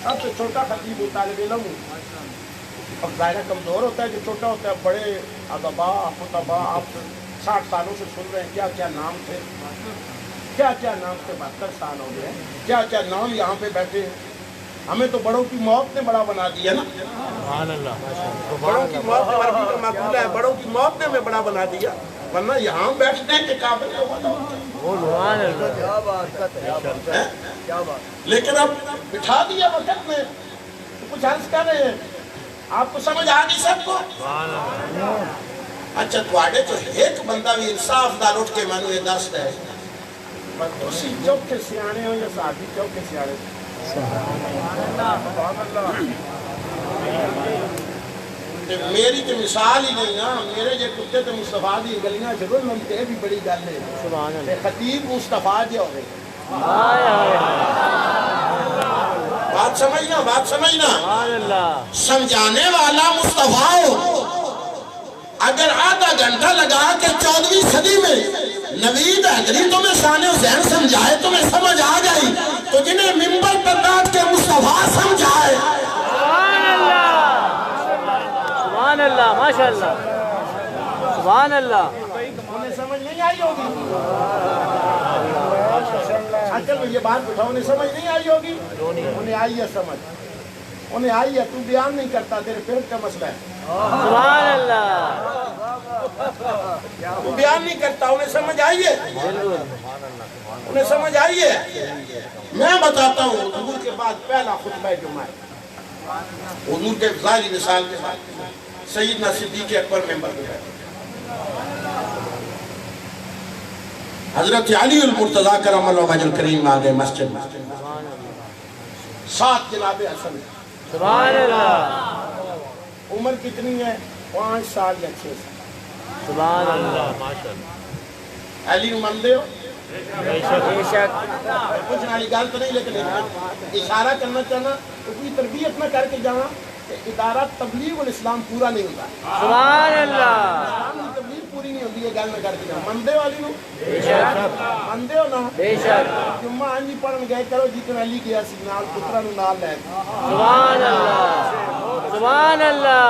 سب سے چھوٹا خطیب ہوں، طالب علم ہوں. اب دائرہ کمزور ہوتا ہے جو چھوٹا ہوتا ہے، بڑے ادبا خطبا آپ 60 سالوں سے سن رہے ہیں کیا کیا نام تھے، کیا کیا نام تھے، 72 سال ہو گئے، کیا کیا نام یہاں پہ بیٹھے ہیں۔ ہمیں تو بڑوں کی موت نے بڑا بنا دیا نا، سبحان اللہ، بڑوں کی موت عربی کا مقولہ ہے، بڑوں کی موت نے ہمیں بڑا بنا دیا، ورنہ یہاں بیٹھنے کے قابل سبحان اللہ، کیا بات ہے، کیا بات۔ لیکن اب بٹھا دیا وقت میں تو کچھ عرض کر رہے ہیں، آپ کو سمجھ آ گئی سب کو؟ اچھا تواڈے تو ایک بندہ بھی انصاف نال اٹھ کے مینوں یہ دسدا ہے پر تسی چوکھے سیانے ہو یا صحابی چوکھے سیانے ہو؟ میری تو مثال ہی نہیں نا، میرے جے کتے تو مصطفیٰ دی گلیاں چلو تے بھی بڑی گل ہے، سبحان اللہ، تے خطیب مصطفیٰ جے ہوئے، ہائے ہائے، بات سمجھنا، بات سمجھنا، سبحان اللہ، سمجھانے والا مصطفیٰ ہو، اگر آدھا گھنٹہ لگا کے 14ویں صدی میں نوید حیدری تمہیں شان حسین سمجھائے تمہیں سمجھ آ گئی تو جنہیں منبر پر بیٹھ کے مصطفیٰ سمجھائے، سبحان اللہ، سبحان اللہ، ماشاء اللہ، سبحان اللہ، انہیں سمجھ نہیں آئی ہوگی، اچھل میں یہ بات بٹھاؤ، انہیں سمجھ نہیں آئی ہوگی، انہیں آئی ہے سمجھ، انہیں آئی ہے، تو بیان نہیں کرتا، تیرے پیٹ کا مسئلہ ہے، سبحان اللہ، تو بیان نہیں کرتا، انہیں سمجھ آئی ہے، انہیں سمجھ آئی ہے۔ میں بتاتا ہوں حضور کے بعد پہلا خطبہ جمعہ ہے، حضور کے ظاہری مثال کے بعد سیدنا صدیق اکبر ممبر پہ ہے، حضرت علی المرتضیٰ کرم اللہ وجہ الکریم آ گئے مسجد میں، ساتھ جناب حسن، سبحان اللہ، عمر کتنی ہے؟ 5 سال یا 6 سال، سبحان اللہ، ماشاء اللہ، علی نو مندے ہو؟ بے شک، کچھ نالی گال تو نہیں، لیکن اشارہ کرنا چاہنا تو کوئی تربیت نہ کر کے جانا کہ ادارہ تبلیغ الاسلام پورا نہیں ہوتا، سبحان اللہ، اسلام کی تبلیغ پوری نہیں ہوتی ہے، گال نہ کر کے جانا، مندے والی نو بے شک، مندے ہو نا، بے شک، جمعہ آنجی پڑھن گئے کرو جیتن علی گیا سگنال پترہ نو نال لے سبحان اللہ، سبحان اللہ،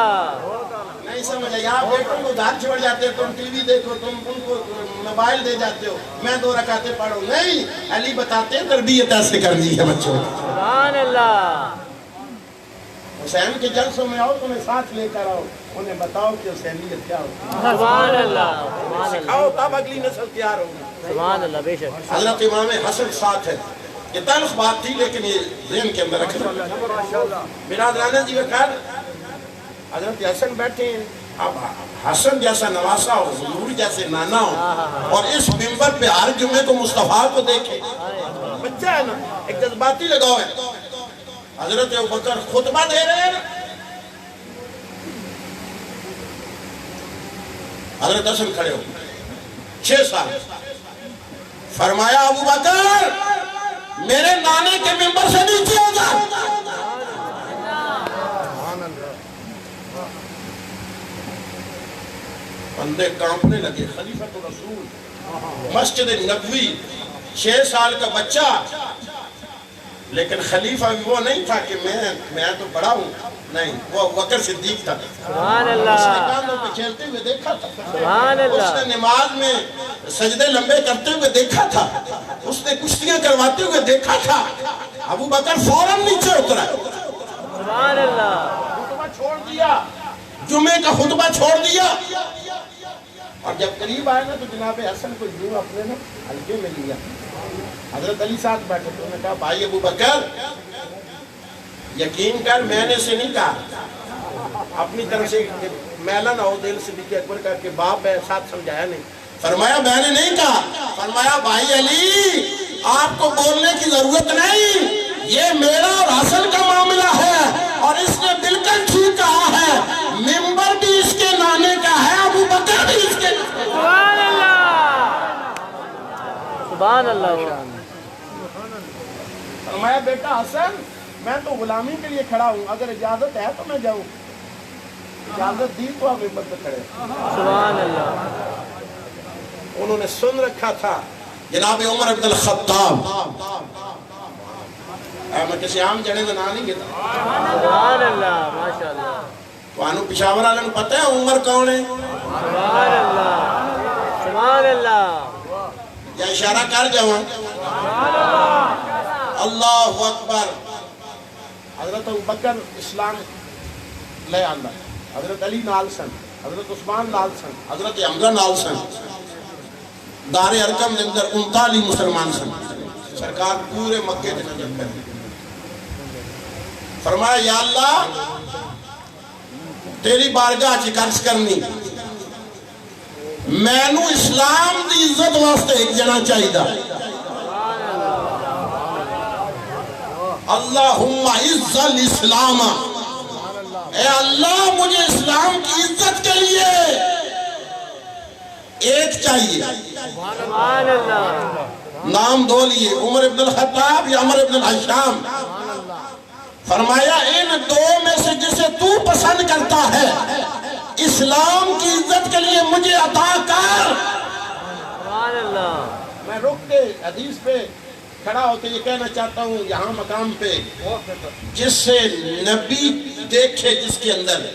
نہیں سمجھا، یہاں بیٹوں کو دھار چھوڑ جاتے ہو، تم ٹی وی دیکھو، تم ان کو موبائل دے جاتے ہو، میں 2 رکعتیں پڑھو، نہیں، علی بتاتے ہیں تربیت ایسے کرنی ہے بچوں، سبحان اللہ، حسین کے جلسوں میں آؤ تو انہیں ساتھ لے کر آؤ، انہیں بتاؤ کہ حسینیت کیا ہوتی ہے، سبحان اللہ، سبحان اللہ، سکھاؤ تب اگلی نسل تیار ہوگی۔ سبحان اللہ، بے شک، حضرت امام حسن ساتھ ہے، یہ تلخ بات تھی لیکن یہ ذہن کے اندر رکھنا، برادران جی وقار حضرت حسن بیٹھے ہیں، اب حسن جیسا نواسا ہو، حضور جیسے نانا ہو، اور اس منبر پہ ہر جمعے کو مصطفیٰ کو دیکھے، بچہ ہے نا، ایک جذباتی لگاؤ ہے، حضرت ابوبکر خطبہ دے رہے ہیں، حضرت حسن کھڑے ہو 6 سال، فرمایا ابوبکر میرے نانے کے منبر سے نیچے ہو جا، بندے کانپنے لگے، خلیفۃ الرسول مسجد نبوی 6 سال کا بچہ، لیکن خلیفہ بھی وہ نہیں تھا کہ میں تو بڑا ہوں، نہیں، وہ ابوبکر صدیق تھا، سبحان اس نے اللہ، کاندھوں پہ کھیلتے ہوئے دیکھا تھا، سبحان اس اللہ، نے نماز میں سجدے لمبے کرتے ہوئے دیکھا تھا، اس نے کشتیاں کرواتے ہوئے دیکھا تھا، ابوبکر فوراً نیچے اترا، سبحان اللہ، خطبہ چھوڑ دیا، جمعے کا خطبہ چھوڑ دیا، اور جب قریب آئے نا تو جناب حسن کو یوں اپنے نا ہلکے میں لیا، حضرت علی ساتھ بیٹھے تو انہوں نے کہا بھائی ابوبکر یقین کر میں نے سے نہیں کہا، اپنی طرف سے میلہ نہ ہو دل سے بھی کہ اکبر کا کہ باپ ہے، ساتھ سمجھایا نہیں، فرمایا میں نے نہیں کہا، فرمایا بھائی علی آپ کو بولنے کی ضرورت نہیں، یہ میرا اور حسن کا معاملہ ہے، اور اس نے بالکل ٹھیک کہا ہے، منبر بھی اس کے نانے کا ہے، ابوبکر بھی اس کے نانے کا ہے، سبحان اللہ، سبحان اللہ، فرمایا بیٹا حسن میں تو غلامی کے لیے کھڑا ہوں، اگر اجازت ہے تو میں جاؤں، اجازت دی تو آپ منبر پہ کھڑے، سبحان اللہ، انہوں نے سن رکھا تھا جناب عمر بن الخطاب، میں کسی عام جنے کا نام نہیں گتا، سبحان اللہ، ماشاء اللہ، وہاں پشاور والوں پتہ ہے عمر کون ہے؟ سبحان اللہ، سبحان اللہ یا اشارہ کر جاؤں اللہ اکبر حضرت ابوبکر اسلام لے آندا حضرت علی نال سن حضرت عثمان نال سن حضرت حمزہ نال سن دار ارقم دے اندر 39 مسلمان سن سرکار پورے مکے تے نظر کر فرمایا یا اللہ تیری بارگاہ چ عرض کرنی مینو اسلام دی عزت واسطے ایک جنا چاہیے اللہم عز الاسلام اے اللہ مجھے اسلام کی عزت کے لیے ایک چاہیے سبحان اللہ نام دو لیے عمر ابن الخطاب یا عمر ابن الحشام فرمایا ان دو میں سے جسے تو پسند کرتا ہے اسلام کی عزت کے لیے مجھے عطا کر سبحان اللہ میں رک کے حدیث پہ کھڑا ہوتے یہ کہنا چاہتا ہوں یہاں مقام پہ جس سے نبی دیکھے جس کے اندر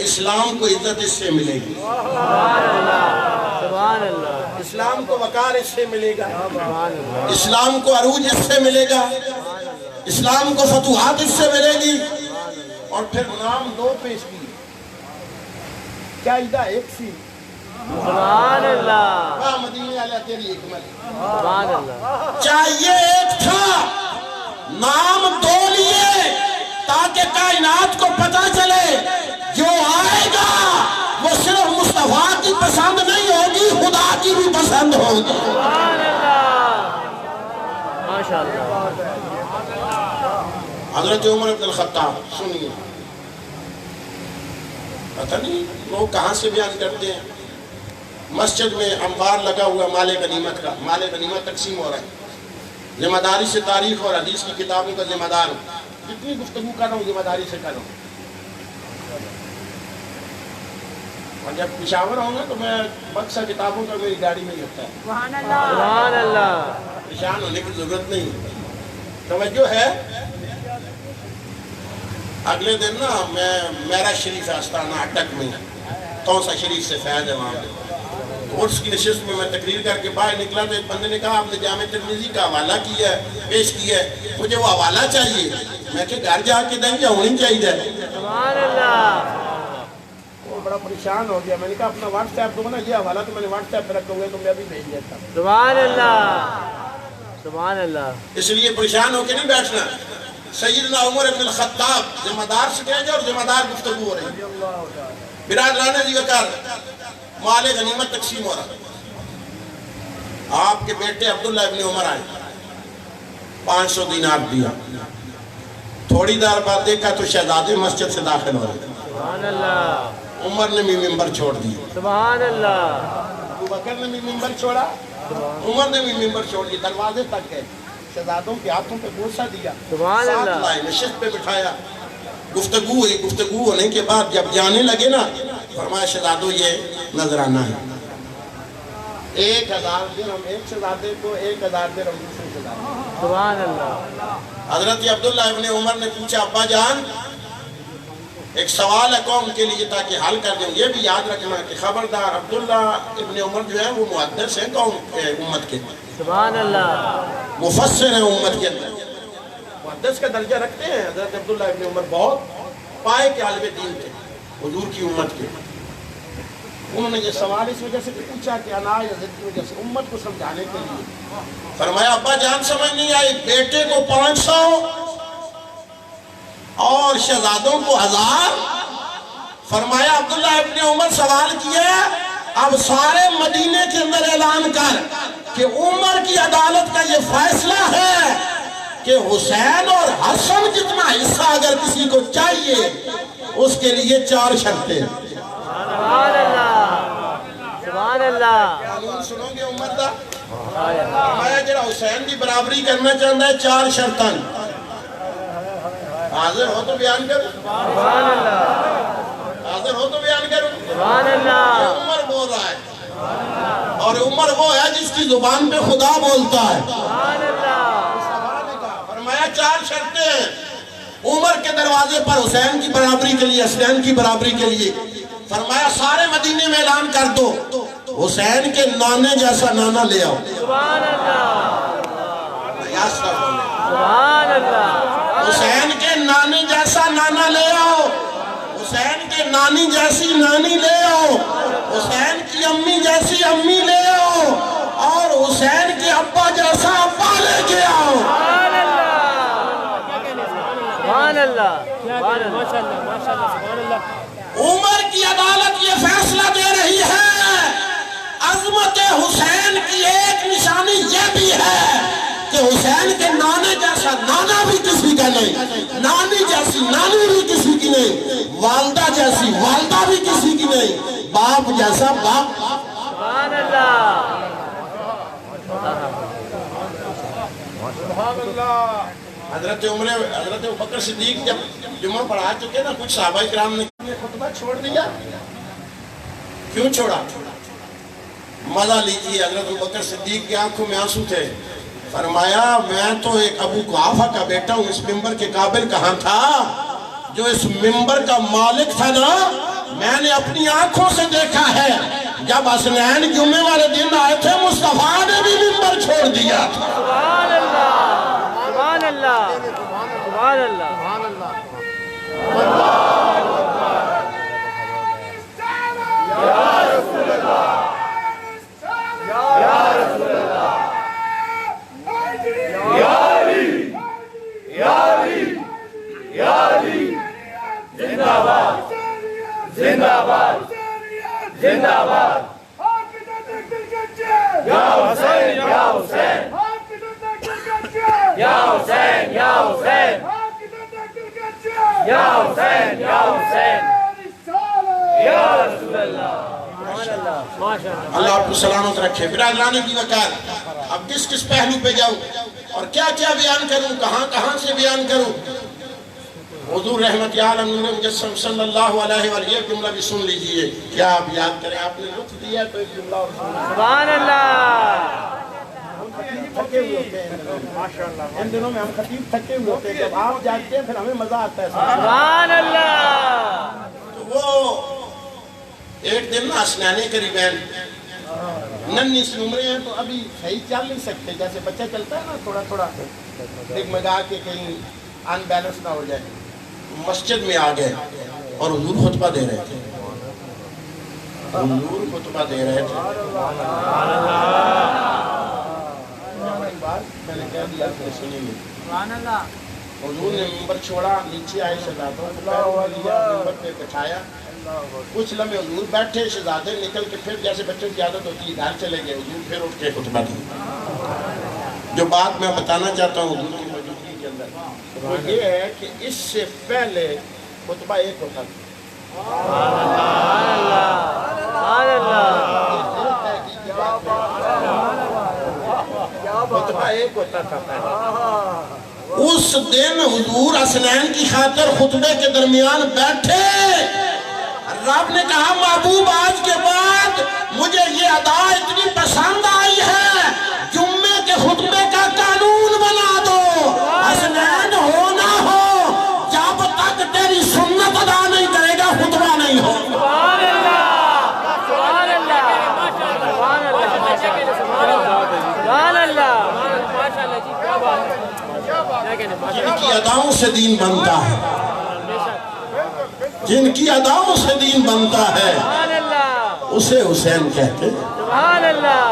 اسلام کو عزت اس سے ملے گی سبحان اللہ سبحان اللہ اسلام کو وقار اس سے ملے گا سبحان اللہ اسلام کو عروج اس سے ملے گا اسلام کو فتوحات اس سے ملے گی اور پھر نام دو پیش کی کیا عیدہ ایک سی سبحان اللہ واہ مدینے والے تیری حکمت سبحان اللہ چاہیے ایک تھا نام دو لیے تاکہ کائنات کو پتہ چلے جو آئے گا وہ صرف مصطفیٰ کی پسند نہیں ہوگی خدا کی بھی پسند ہوگی سبحان اللہ ماشاءاللہ حضرت عمر بن الخطاب سنیے پتہ نہیں لوگ کہاں سے بیان کرتے ہیں مسجد میں انبار لگا ہوا مال غنیمت کا مال غنیمت تقسیم ہو رہا ہے ذمہ داری سے تاریخ اور حدیث کی کتابوں کا ذمہ دار ہوں جتنی گفتگو کر رہا ہوں ذمہ داری سے کر رہا ہوں اور جب پشاور ہوں گا تو میں بکسا کتابوں کا میری گاڑی میں ہی ہوتا ہے سبحان اللہ پریشان ہونے کی ضرورت نہیں توجہ ہے اگلے دن نا میں میرا شریف آستانہ اٹک میں کون سا شریف سے فیض ہے وہاں پہ کورس کی نشست میں تقریر کر کے باہر نکلا تو ایک بندے نے کہا آپ نے جامع ترمذی کا حوالہ کیا ہے پیش کیا ہے مجھے وہ حوالہ چاہیے میں کہ گھر جا کے دیں گے ہونی چاہیے سبحان اللہ وہ بڑا پریشان ہو گیا میں نے کہا اپنا واٹس ایپ دو نا یہ حوالہ تو میں نے واٹس ایپ پہ رکھا ہوئے تو میں ابھی بھیج دیا تھا سبحان اللہ سبحان اللہ اس لیے پریشان ہو کے نہیں بیٹھنا سیدنا عمر بن الخطاب ذمہ دار سے کہیں گے اور ذمہ دار گفتگو ہو رہی ہے برادران جی وقار مال غنیمت تقسیم ہو رہا آپ کے بیٹے عبداللہ ابن عمر آئے 500 دینار دیا تھوڑی دیر بعد دیکھا تو شہزادے مسجد سے داخل ہو رہے سبحان اللہ عمر نے بھی ممبر چھوڑ دیا سبحان اللہ ابوبکر نے بھی ممبر چھوڑا عمر نے بھی ممبر چھوڑ دیا دروازے تک گئے شہزادوں کے ہاتھوں پہ بوسہ دیا سبحان ساتھ اللہ لائے نشست پہ بٹھایا گفتگو ہوئی گفتگو ہونے کے بعد جب جانے لگے نا فرمایا شہزادوں یہ نظرانہ ہے 1000 درہم ایک شہزادے کو 1000 درہم دوسرے شہزادے سبحان اللہ حضرت عبداللہ ابن عمر نے پوچھا ابا جان ایک سوال ہے قوم کے لیے تاکہ حل کر دیں یہ بھی یاد رکھنا کہ خبردار عبداللہ ابن عمر جو ہے وہ محدث ہیں قوم امت کے سبحان اللہ مفسر ہیں امت کے اندر محدث کا درجہ رکھتے ہیں حضرت عبداللہ ابن عمر بہت پائے کے عالم دین تھے حضور کی امت کے انہوں نے یہ سوال اس وجہ سے پوچھا کہ انا یا ضد کی وجہ سے امت کو سمجھانے کے لیے فرمایا ابا جان سمجھ نہیں آئی بیٹے کو 500 اور شہزادوں کو 1000 فرمایا عبداللہ ابن عمر سوال کیا اب سارے مدینے کے اندر اعلان کر کہ عمر کی عدالت کا یہ فیصلہ ہے کہ حسین اور حسن جتنا حصہ اگر کسی کو چاہیے اس کے لیے 4 شرطیں سبحان اللہ سبحان اللہ قانون سنو گے عمر دا فرمایا جڑا حسین کی برابری کرنا چاہتا ہے 4 شرطاں حاضر ہو تو بیان کرو سبحان اللہ حاضر ہو تو بیان کرو سبحان اللہ عمر بول رہا ہے اور عمر وہ ہے جس کی زبان پہ خدا بولتا ہے سبحان اللہ فرمایا 4 شرطیں ہیں عمر کے دروازے پر حسین کی برابری کے لیے حسین کی برابری کے لیے فرمایا سارے مدینے میں اعلان کر دو حسین کے نانے جیسا نانا لے آؤ. سبحان اللہ سبحان اللہ حسین کے نانے جیسا نانا لے آؤ. حسین کے نانی جیسی نانی لے آؤ. حسین کی امی جیسی امی لے آؤ. اور حسین کے ابا جیسا ابا لے کے آؤ. سبحان اللہ سبحان اللہ. عمر کی عدالت یہ فیصلہ دے رہی ہے، عظمت حسین کی ایک نشانی یہ بھی ہے کہ حسین کے نانے جیسا نانا بھی کسی کا نہیں، نانی جیسی نانی بھی کسی کی نہیں، والدہ جیسی والدہ بھی کسی کی نہیں، باپ جیسا باپ. سبحان اللہ حضرت ابوبکر صدیق جب جمعہ پڑھا چکے نا، کچھ صحابہ کرام نے خطبہ چھوڑ دیا. کیوں چھوڑا؟ مزہ لیجیے. حضرت ابوبکر صدیق کی آنکھوں میں آنسو تھے. فرمایا میں تو ایک ابو قحافہ کا بیٹا ہوں، اس ممبر کے قابل کہاں تھا؟ جو اس ممبر کا مالک تھا نا، میں نے اپنی آنکھوں سے دیکھا ہے جب حسنین جمعے والے دن آئے تھے مصطفیٰ نے بھی ممبر چھوڑ دیا تھا. سبحان اللہ سبحان اللہ سبحان اللہ. اللہ آپ کو سلامت رکھے. برادران کی وقار، اب کس پہلو پہ جاؤں اور کیا بیان کروں، کہاں سے بیان کروں. حضور رحمت عالم نور مجسم صلی اللہ علیہ وآلہ ایک جملہ بھی سن لیجئے. کیا آپ یاد کریں، آپ نے لطف دیا تو ایک جملہ اور سن. سبحان اللہ. تھکے ہوئے ہوتے ہیں ان دنوں میں، ہم خطیب تھکے ہوئے ہوتے ہیں. جب آپ جاتے ہیں پھر ہمیں مزہ آتا ہے. سبحان اللہ. تو وہ ایک دن نا حسنین قریبین ننھی سی عمریں ہیں تو ابھی صحیح چل نہیں سکتے، جیسے بچہ چلتا ہے نا تھوڑا ڈگمگا کے کہیں ان بیلنس نہ ہو جائے. مسجد میں آ گئے اور حضور خطبہ دے رہے تھے. میں نے کہہ دیا کہ سنیں گے. حضور نے ممبر چھوڑا، نیچے آئے شہزادوں ممبر پہ بٹھایا. کچھ لمحے حضور بیٹھے، شہزادے نکل کے پھر جیسے بچوں کی عادت ہوتی ہے گھر چلے گئے. حضور پھر اٹھ کے خطبہ دی. جو بات میں بتانا چاہتا ہوں حضور کی موجودگی کے اندر، وہ یہ ہے کہ اس سے پہلے خطبہ ایک ہوتا تھا. خطبہ ایک ہوتا تھا پہلے. اس دن حضور حسنین کی خاطر خطبے کے درمیان بیٹھے. رب نے کہا محبوب آج کے بعد مجھے یہ ادا اتنی پسند آئی ہے، جمعے کے خطبے کا قانون بنا دو. حسنین ہو نہ ہو، جب تک تیری سنت ادا نہیں کرے گا خطبہ نہیں ہو. سبحان اللہ سبحان اللہ سبحان اللہ ماشاء اللہ جی. کیا بات ہے. جن کی اداؤں سے دین بنتا ہے، جن کی اداؤں سے دین بنتا ہے سبحان اللہ اسے حسین کہتے ہیں. سبحان اللہ.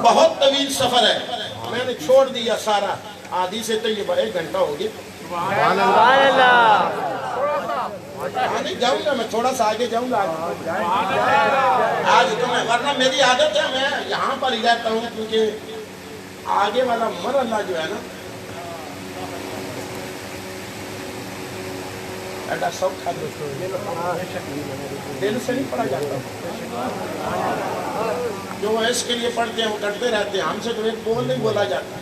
بہت طویل سفر ہے، میں نے چھوڑ دیا سارا. آدھی سے تو یہ 1 گھنٹہ ہو گیا. سبحان اللہ. آگے جاؤں گا، میں تھوڑا سا آگے جاؤں گا. آج تو میں، ورنہ میری عادت ہے میں یہاں پر ہی رہتا ہوں، کیونکہ آگے والا مرحلہ جو ہے نا ایڈا سوکھا دل سے نہیں پڑھا جاتا. جو وہ اس کے لیے پڑھتے ہیں وہ کرتے رہتے ہیں. ہم سے تو ایک بول نہیں بولا جاتا.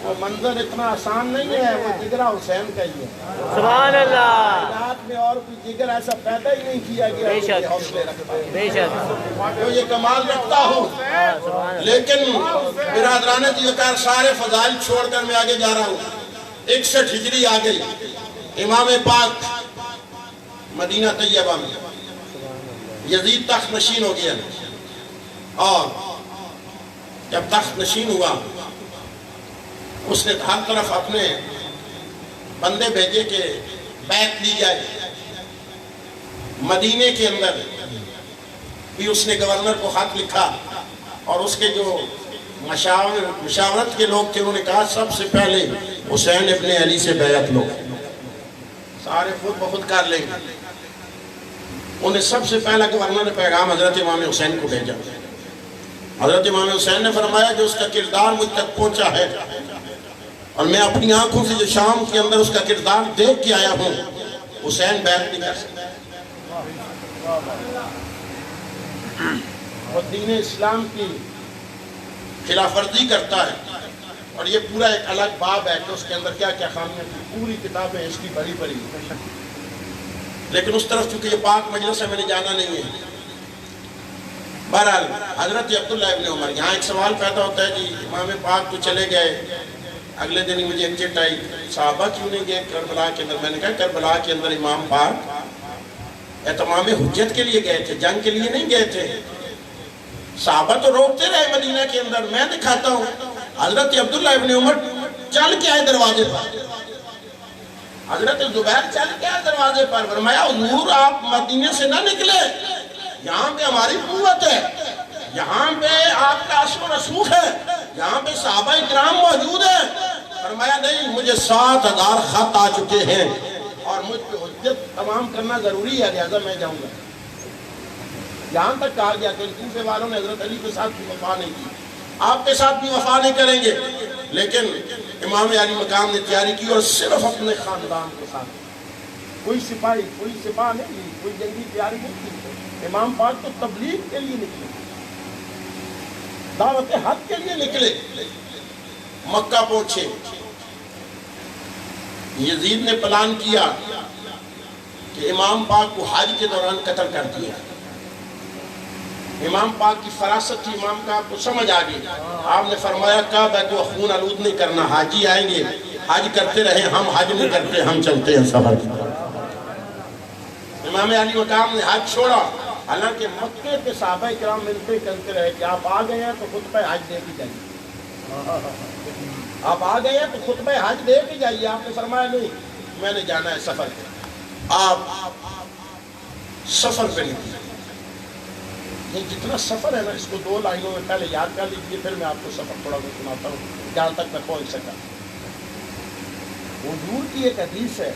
وہ منظر اتنا آسان نہیں ہے، وہ جگرہ حسین کا ہی ہے. سبحان اللہ. کائنات میں اور کوئی جگر ایسا پیدا ہی نہیں کیا گیا بے شک. جو حوصلے رکھتا ہے، بے شک. جو یہ کمال رکھتا ہوں. لیکن برادران کی وقار سارے فضائل چھوڑ کر میں آگے جا رہا ہوں. 61 ہجری آ گئی. امام پاک مدینہ طیبہ میں یزید تخت نشین ہو گیا، اور جب تخت نشین ہوا اس نے ہر طرف اپنے بندے بھیجے کہ بیعت لی جائے۔ مدینے کے اندر بھی اس نے گورنر کو خط لکھا، اور اس کے جو مشاورت کے لوگ تھے انہوں نے کہا سب سے پہلے حسین ابن علی سے بیعت لو، سارے خود بخود کر لیں گے۔ انہیں سب سے پہلا گورنر نے پیغام حضرت امام حسین کو بھیجا۔ حضرت امام حسین نے فرمایا جو اس کا کردار مجھ تک پہنچا ہے، اور میں اپنی آنکھوں سے جو شام کے اندر اس کا کردار دیکھ کے آیا ہوں، حسین بیعت نہیں کر سکتا۔ اور دین اسلام کی خلاف ورزی کرتا ہے، اور یہ پورا ایک الگ باب ہے کہ اس کے اندر کیا کیا خامیاں تھیں، پوری کتابیں اس کی بڑی بڑی، لیکن اس طرف چونکہ یہ پاک مجلس ہے میں نے جانا نہیں ہے۔ بہرحال حضرت عبداللہ ابن عمر، یہاں ایک سوال پیدا ہوتا ہے جی امام پاک تو چلے گئے، اگلے دن ہی مجھے ایک چٹ آئی صحابہ کیوں نہیں گئے کربلا کے اندر؟ میں نے کہا کربلا کے اندر امام پاک اتمام حجت کے لیے گئے تھے، جنگ کے لیے نہیں گئے تھے۔ صحابہ تو روکتے رہے مدینہ کے اندر، میں دکھاتا ہوں حضرت عبداللہ ابن عمر چل کے آئے دروازے پر، حضرت زبیر چل کے آئے دروازے پر، فرمایا حضور آپ مدینہ سے نہ نکلے، یہاں پہ ہماری قوت ہے، یہاں پہ آپ کا عصر و رسوخ ہے، یہاں پہ صحابہ اکرام موجود ہیں۔ فرمایا نہیں، مجھے 7,000 خط آ چکے ہیں اور مجھ پہ حجت تمام کرنا ضروری ہے، لہذا میں جاؤں گا۔ یہاں تک کہا گیا کہ کوفے والوں نے حضرت علی کے ساتھ بھی وفا نہیں کی، آپ کے ساتھ بھی وفا نہیں کریں گے، لیکن امام علی مقام نے تیاری کی اور صرف اپنے خاندان کے ساتھ، کوئی سپاہی کوئی سپاہ نہیں لی، کوئی جنگی تیاری نہیں کی۔ امام پاک تو تبلیغ کے لیے نکلے، دعوت حق کے لیے نکلے، مکہ پہنچے۔ یزید نے پلان کیا کہ امام پاک کو حج کے دوران قتل کر دیا۔ امام پاک کی فراست تھی، امام کا آپ کو سمجھ آ گئی، آپ نے فرمایا کعبہ کو خون آلود نہیں کرنا، حاجی آئیں گے حج کرتے رہیں، ہم حج نہیں کرتے، ہم چلتے ہیں سفر۔ امام علی مقام نے حج چھوڑا، حالانکہ مکے کے صحابہ کرام ملتے چلتے رہے کہ آپ آ گئے ہیں تو خطبہ حج دے کے جائیے، آپ آ گئے ہیں تو خطبہ حج دے کے جائیے۔ آپ نے فرمایا نہیں، میں نے جانا ہے سفر پہ۔ آپ سفر پہ نکلے۔ یہ جتنا سفر ہے نا، اس کو 2 لائنوں میں پہلے یاد کر لیجیے، پھر میں آپ کو سفر تھوڑا بہت سناتا ہوں جہاں تک میں پہنچ سکا۔ حضور کی ایک حدیث ہے،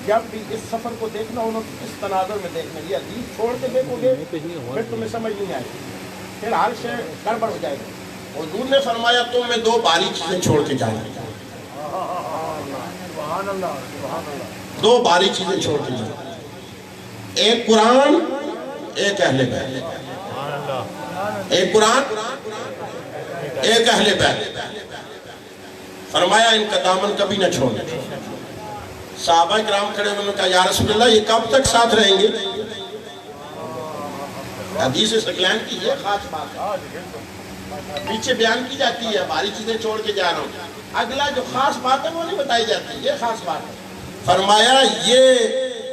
جب بھی اس سفر کو دیکھنا ہونا تو اس تناظر میں دیکھنا، یہ حدیث چھوڑ کے دیکھو گے پھر تمہیں سمجھ نہیں آئے گی، پھر ہر شے گڑبڑ ہو جائے گا۔ حضور نے فرمایا تم میں 2 بھاری چیزیں چھوڑ کے جانا، 2 بھاری چیزیں چھوڑ کے جانا، ایک قرآن، ایک اہل بیت۔ ایک قرآن، ایک اہل بیت۔ فرمایا ان کا دامن کبھی نہ چھوڑنا۔ صحابہ کرام کھڑے انہوں نے کہا یا رسول اللہ یہ کب تک ساتھ رہیں گے؟ حدیث ثقلین کی یہ خاص بات ہے، پیچھے بیان کی جاتی ہے بھاری چیزیں چھوڑ کے جا رہا ہوں، اگلا جو خاص بات ہے وہ نہیں بتائی جاتی، یہ خاص بات ہے۔ فرمایا یہ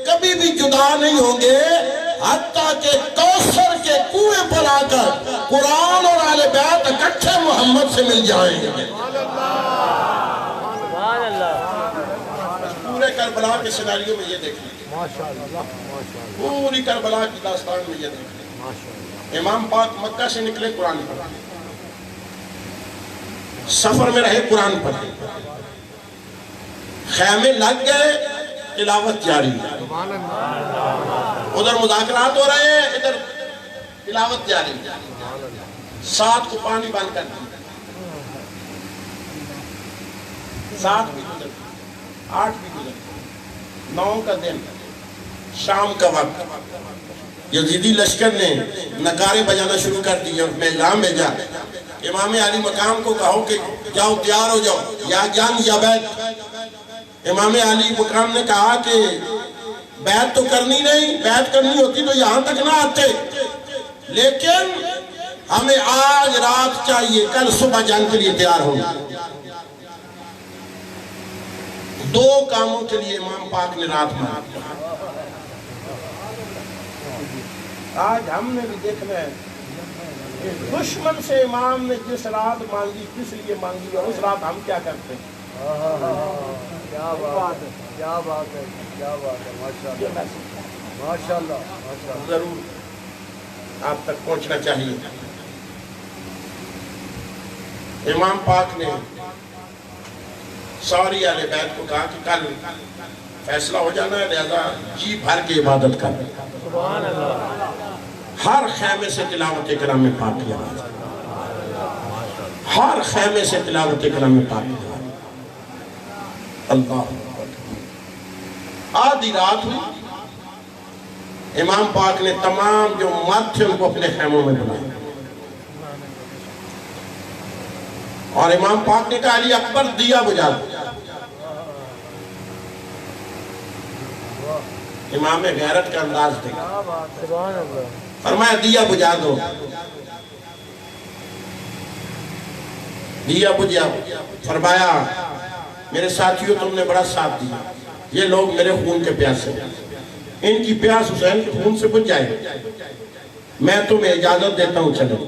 کبھی بھی جدا نہیں ہوں گے حتیٰ کہ کوثر کے کنویں پر آ کر قرآن اور اہل بیت اکٹھے محمد سے مل جائیں گے۔ سبحان اللہ۔ پورے کربلا کے سیناریو میں یہ دیکھیں، پوری کربلا کی داستان میں یہ دیکھیں، امام پاک مکہ سے نکلے قرآن پر، سفر میں رہے قرآن پر، خیمے لگ گئے، تلاوت جاری، ادھر مذاکرات ہو رہے ہیں، ادھر تلاوت جاری، 7 کو پانی بند کر دیا، 7 بھی گزر، 8 بھی گزر، 9 کا دن، شام کا وقت، یزیدی لشکر نے نکارے بجانا شروع کر دیا، پیغام بھیجا امام علی مقام کو کہو کہ جاؤ تیار ہو جاؤ، یا جنگ یا بیعت۔ امام علی مقام نے کہا کہ بیعت تو کرنی نہیں، بیعت کرنی ہوتی تو یہاں تک نہ آتے، لیکن ہمیں آج رات چاہیے، کل صبح جنگ کے لیے تیار ہونا۔ 2 کاموں کے لیے امام پاک نے رات ماری، آج ہم نے بھی دیکھنا ہے کہ دشمن سے امام نے جس رات مانگی کس لیے مانگی اور اس رات ہم کیا کرتے ہیں. کیا بات ہے, کیا بات ہے, کیا بات ہے, ماشاءاللہ ماشاءاللہ ماشاءاللہ. ضرور آپ تک پہنچنا چاہیے. امام پاک نے ساری اہل بیت کو کہا کہ کل فیصلہ ہو جانا ہے, لہذا جی بھر کے عبادت کر. سبحان اللہ. ہر خیمے سے تلاوت کلام پاک کی آواز, ہر خیمے سے تلاوت کلام پاک کی آواز. اللہ آدھی رات ہوئی, امام پاک نے تمام جو مرد تھے ان کو اپنے خیموں میں بلایا اور امام پاک نے کہا علی اکبر دیا بجھا دو. امام غیرت کا انداز دیکھا, سبحان اللہ. فرمایا دیا بجھا دو. دیا بجھا. فرمایا میرے ساتھیوں تم نے بڑا ساتھ دیا, یہ لوگ میرے خون کے پیاسے ہیں, ان کی پیاس حسین کے خون سے بجھ جائے, میں تمہیں اجازت دیتا ہوں چلو.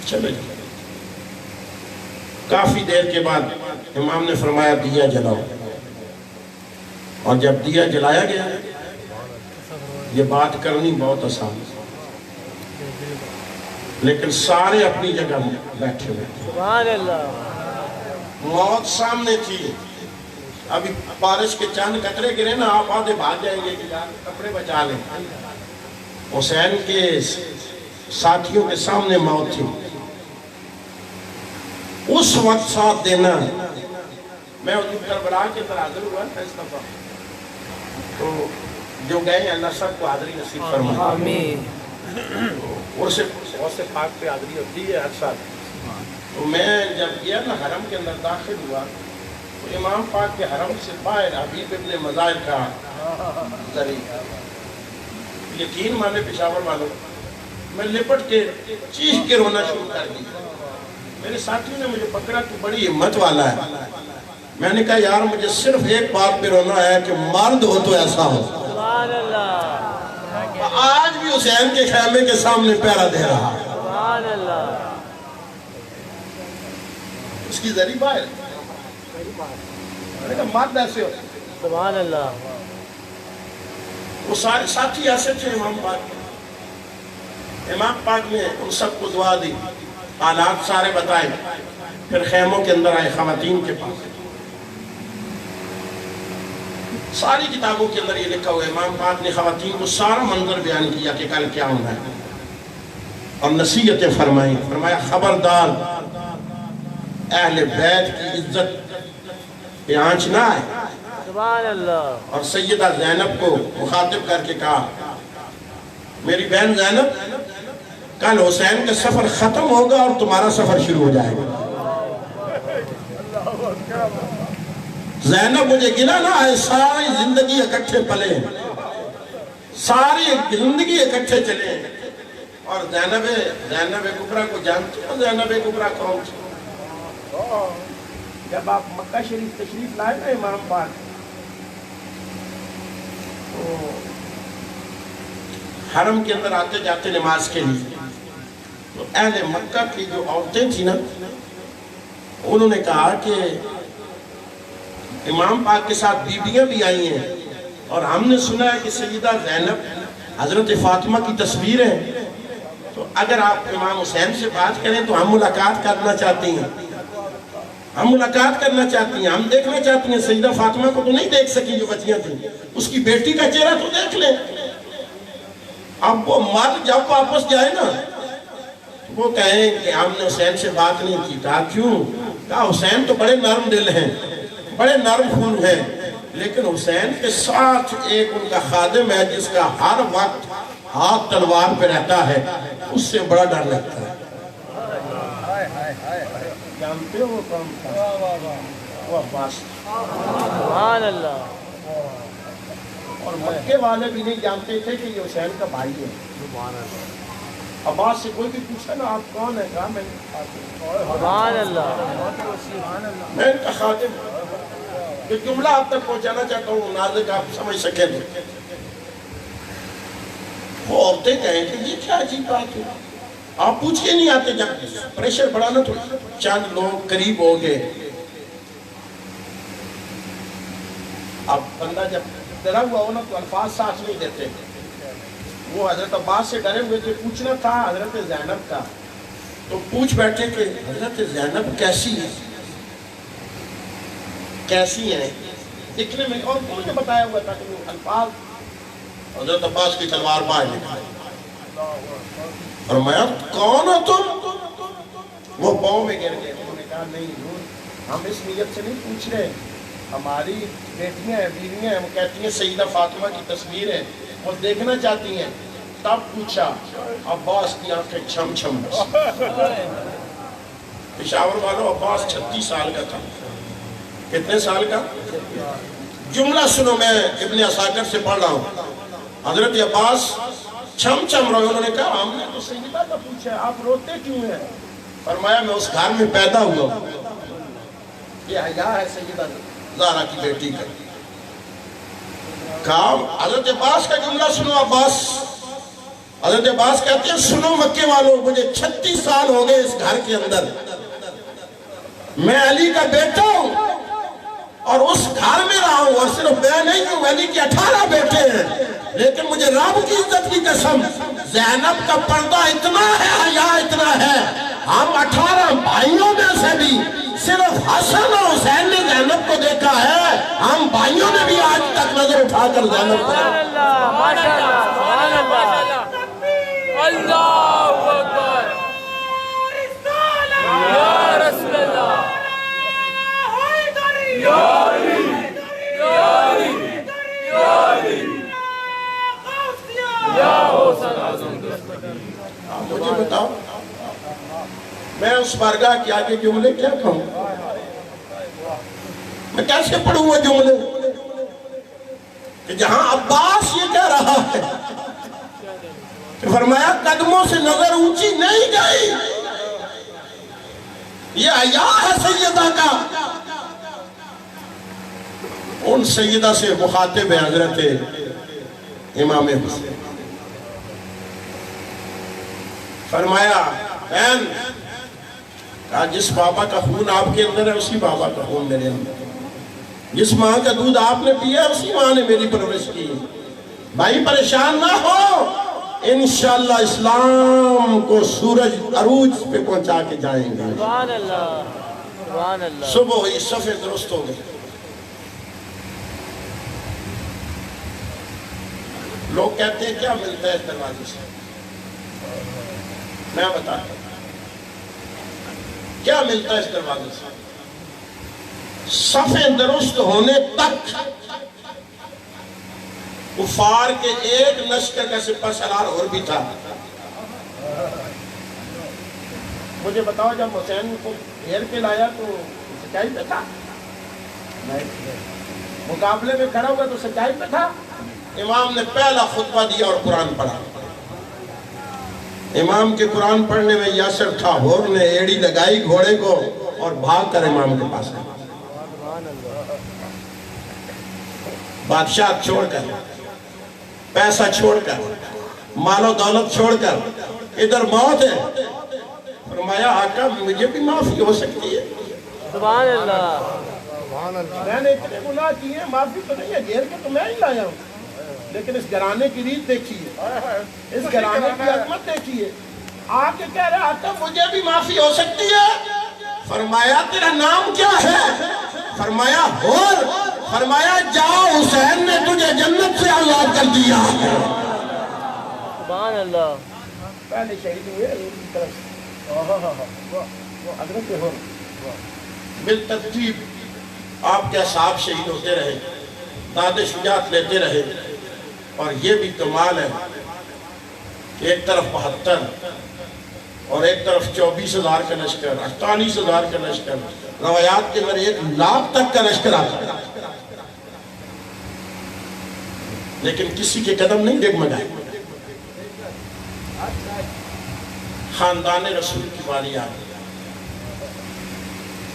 چلو کافی دیر کے بعد امام نے فرمایا دیا جلاؤ, اور جب دیا جلایا گیا, یہ بات کرنی بہت آسان ہے لیکن سارے اپنی جگہ بیٹھے ہوئے تھے. سبحان اللہ. موت سامنے تھی, ابھی بارش کے چند قطرے گرے نا, آپ آدھے بھاگ جائیں گے کہ جان کپڑے بچا لیں. حسین کے ساتھیوں کے سامنے موت تھی. اس وقت ساتھ دینا, میں حضور کربلا کے اندر حاضر ہوا تھا اس دفعہ, تو جو گئے ہیں اللہ سب کو حاضری نصیب فرمائے. آمین. اور سے پاک پہ حاضری ہوتی ہے ہر سال. تو میں جب گیا نا حرم کے اندر داخل ہوا, تو امام پاک کے حرم سے باہر حبیب ابن مظاہر کا ذریعہ, یقین مانے پشاور والوں, میں لپٹ کے چیخ کے رونا شروع کر دیا. میرے ساتھیوں نے مجھے پکڑا کہ بڑی ہمت والا ہے. میں نے کہا یار مجھے صرف ایک بات پہ رونا ہے کہ مرد ہو تو ایسا ہو. سبحان اللہ. آج بھی حسین کے خیمے کے سامنے پیرا دے رہا ہے. سبحان اللہ. اس کی ذریعہ ہے. میں نے کہا مرد ایسے ہو. سبحان اللہ. وہ سارے ساتھی ایسے تھے امام پاک. امام پاک نے ان سب کو دعا دی, حالات سارے بتائے, پھر خیموں کے اندر آئے خواتین کے پاس. ساری کتابوں کے اندر یہ لکھا ہوا ہے, امام پاک نے خواتین کو سارا منظر بیان کیا کہ کل کیا ہونا ہے, اور نصیحتیں فرمائیں. فرمایا خبردار اہل بیت کی عزت پہ آنچ نہ آئے. سبحان اللہ. اور سیدہ زینب کو مخاطب کر کے کہا میری بہن زینب, کل حسین کا سفر ختم ہوگا اور تمہارا سفر شروع ہو جائے گا. زینب مجھے گلا نہ آئے, ساری زندگی اکٹھے پلے, ساری زندگی اکٹھے چلے. اور زینب کبریٰ کو جانتے ہو, زینب کبریٰ کون تھی؟ جب آپ مکہ شریف تشریف لائے نا امام پاک, تو حرم کے اندر آتے جاتے نماز کے لیے, تو اہل مکہ کی جو عورتیں تھیں نا, انہوں نے کہا کہ امام پاک کے ساتھ بیبیاں بھی آئی ہیں, اور ہم نے سنا ہے کہ سیدہ زینب حضرت فاطمہ کی تصویر ہے, تو اگر آپ امام حسین سے بات کریں تو ہم ملاقات کرنا چاہتی ہیں, ہم ملاقات کرنا چاہتی ہیں, ہم دیکھنا چاہتی ہیں. سیدہ فاطمہ کو تو نہیں دیکھ سکی جو بچیاں تھیں, اس کی بیٹی کا چہرہ تو دیکھ لیں. اب وہ مرد جب واپس جائے نا, وہ کہیں کہ ہم نے حسین سے بات نہیں کی. کہا کیوں؟ کہا حسین تو بڑے نرم دل ہیں, بڑے نرم خون ہیں, لیکن حسین کے ساتھ ایک ان کا خادم ہے جس کا ہر وقت ہاتھ تلوار پہ رہتا ہے, اس سے بڑا ڈر لگتا ہے. جانتے ہو وہ کون تھا؟ وہ عباس. سبحان اللہ. اور مکے والے بھی نہیں جانتے تھے کہ یہ حسین کا بھائی ہے. سبحان اللہ. عباس سے کوئی بھی پوچھا نا آپ کون ہے, کہا میں سبحان اللہ. میں ان کا خادم. یہ جملہ آپ تک پہنچانا چاہتا ہوں, ناظرین آپ سمجھ سکیں. وہ عورتیں کہیں کہ یہ کیا عجیب بات ہے، آپ پوچھ کے نہیں آتے، جب پریشر بڑھانا تو چند لوگ قریب ہو گئے. اب بندہ جب ڈرا ہوا ہو نا تو الفاظ ساتھ نہیں دیتے. وہ حضرت عباس سے ڈرے ہوئے تھے، پوچھنا تھا حضرت زینب کا، تو پوچھ بیٹھے کہ حضرت زینب کیسی ہے، کیسی ہیں دکھنے میں، اور مجھے بتایا ہوا تھا کہ وہ الفاظ. حضرت عباس کی تلوار باہر نکالی اور میں کون ہو تم؟ وہ پاؤں میں گر گئے. انہوں نے کہا نہیں حضور، ہم اس نیت سے نہیں پوچھ رہے، ہماری بیٹیاں ہیں، بیویاں ہیں، وہ کہتی ہیں سیدہ فاطمہ کی تصویر ہے، وہ دیکھنا چاہتی ہیں. تب پوچھا. عباس کی آنکھیں چھم چھم بسی. پشاور والوں، عباس 36 سال کا تھا. کتنے سال کا؟ جملہ سنو، میں ابن عساکر سے پڑھ رہا ہوں. حضرت عباس چھم چھم رہے. انہوں نے کہا ہم نے تو سیدہ کا پوچھا ہے، آپ روتے کیوں ہیں؟ فرمایا میں اس گھر میں پیدا ہوا ہوں، یہ حیا ہے سیدہ زہرا کی بیٹی کا. کہا حضرت عباس کا جملہ سنو. عباس، حضرت عباس کہتے ہیں سنو مکے والوں، مجھے 36 سال ہو گئے اس گھر کے اندر، میں علی کا بیٹا ہوں اور اس گھر میں رہا ہوں، اور صرف میں نہیں ہوں، علی کے 18 بیٹے ہیں، لیکن مجھے رب کی عزت کی قسم زینب کا پردہ اتنا ہے، حیا اتنا ہے، ہم 18 بھائیوں میں سے بھی صرف حسن اور حسین نے زینب کو دیکھا ہے، ہم بھائیوں نے بھی آج تک نظر اٹھا کر زینب کو دیکھا. اللہ اکبر، یا رسول اللہ، یا علی، یا علی، یا علی، یا حسن اعظم. مجھے بتاؤ میں اس بارگاہ کے آگے جملے کیا کہوں؟ میں کیسے پڑھوں وہ جملے کہ جہاں عباس یہ کہہ رہا ہے کہ فرمایا قدموں سے نظر اونچی نہیں گئی، یہ حیا ہے سیدہ کا. ان سیدہ سے مخاطب ہے حضرت امام حسین. فرمایا بہن، کہا جس بابا کا خون آپ کے اندر ہے اسی بابا کا خون میرے اندر ہے، جس ماں کا دودھ آپ نے پیا اسی ماں نے میری پرورش کی. بھائی پریشان نہ ہو، انشاءاللہ اسلام کو سورج عروج پہ پہنچا کے جائیں گے. سبحان اللہ، سبحان اللہ. صبح ہوئی، صفے درست ہو گئے. لوگ کہتے ہیں کیا ملتا ہے اس دروازے سے؟ میں بتاتا ہوں کیا ملتا ہے اس دروازے سے. صفے درست ہونے تک کفار کے ایک لشکر کا سپہ سالار اور بھی تھا. مجھے بتاؤ جب حسین کو گھیر کے لایا تو سچائی پہ تھا؟ مقابلے میں کھڑا ہوا تو سچائی پہ تھا. امام نے پہلا خطبہ دیا اور قرآن پڑھا. امام کے قرآن پڑھنے میں یاسر تھا، ہور نے ایڑی لگائی گھوڑے کو اور بھاگ کر امام کے پاس آیا. بادشاہ چھوڑ کر، پیسہ چھوڑ کر، مال و دولت چھوڑ کر، ادھر موت ہے. فرمایا آقا مجھے بھی معافی ہو سکتی ہے. سبحان اللہ. میں نے اتنے گناہ کیے ہیں، معافی تو نہیں ہے، گھیر کے تو میں ہی لایا ہوں، لیکن اس گھرانے کی ریت دیکھیے، اس گھرانے کی عظمت دیکھیے. آ کے کہہ رہا آقا مجھے بھی معافی ہو سکتی ہے. فرمایا تیرا نام کیا ہے؟ فرمایا ہور. فرمایا جاؤ حسین نے تجھے جنت سے آزاد کر دیا. سبحان اللہ. پہلے شہید ہوئے حضور کی طرف سے. حضرت ہور بالترتیب آپ کے اصحاب شہید ہوتے رہے، داد شجاعت لیتے رہے. اور یہ بھی کمال ہے کہ ایک طرف 72 اور ایک طرف 24,000 کا لشکر، 48,000 کا لشکر، روایات کے اندر 1 لاکھ تک کا لشکر آتا ہے، لیکن کسی کے قدم نہیں ڈگمگائے. خاندان رسول کی باری آ گئی.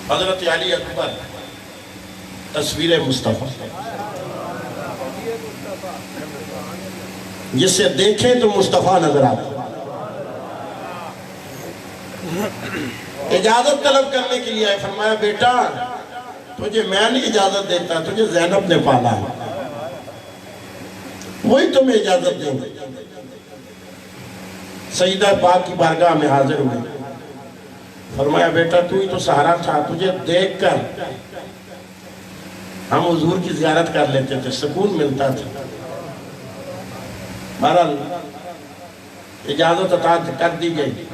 حضرت علی اکبر تصویر مصطفیٰ. جسے دیکھیں تو مصطفیٰ نظر آتا. اجازت طلب کرنے کے لیے آئے. فرمایا بیٹا تجھے میں نہیں اجازت دیتا, تجھے زینب نے پالا ہے, وہی تمہیں اجازت دیں گے. سیدہ پاک کی بارگاہ میں حاضر ہوئے. فرمایا بیٹا تو ہی تو سہارا تھا, تجھے دیکھ کر ہم حضور کی زیارت کر لیتے تھے, سکون ملتا تھا. بہرحال اجازت عطا کر دی گئی.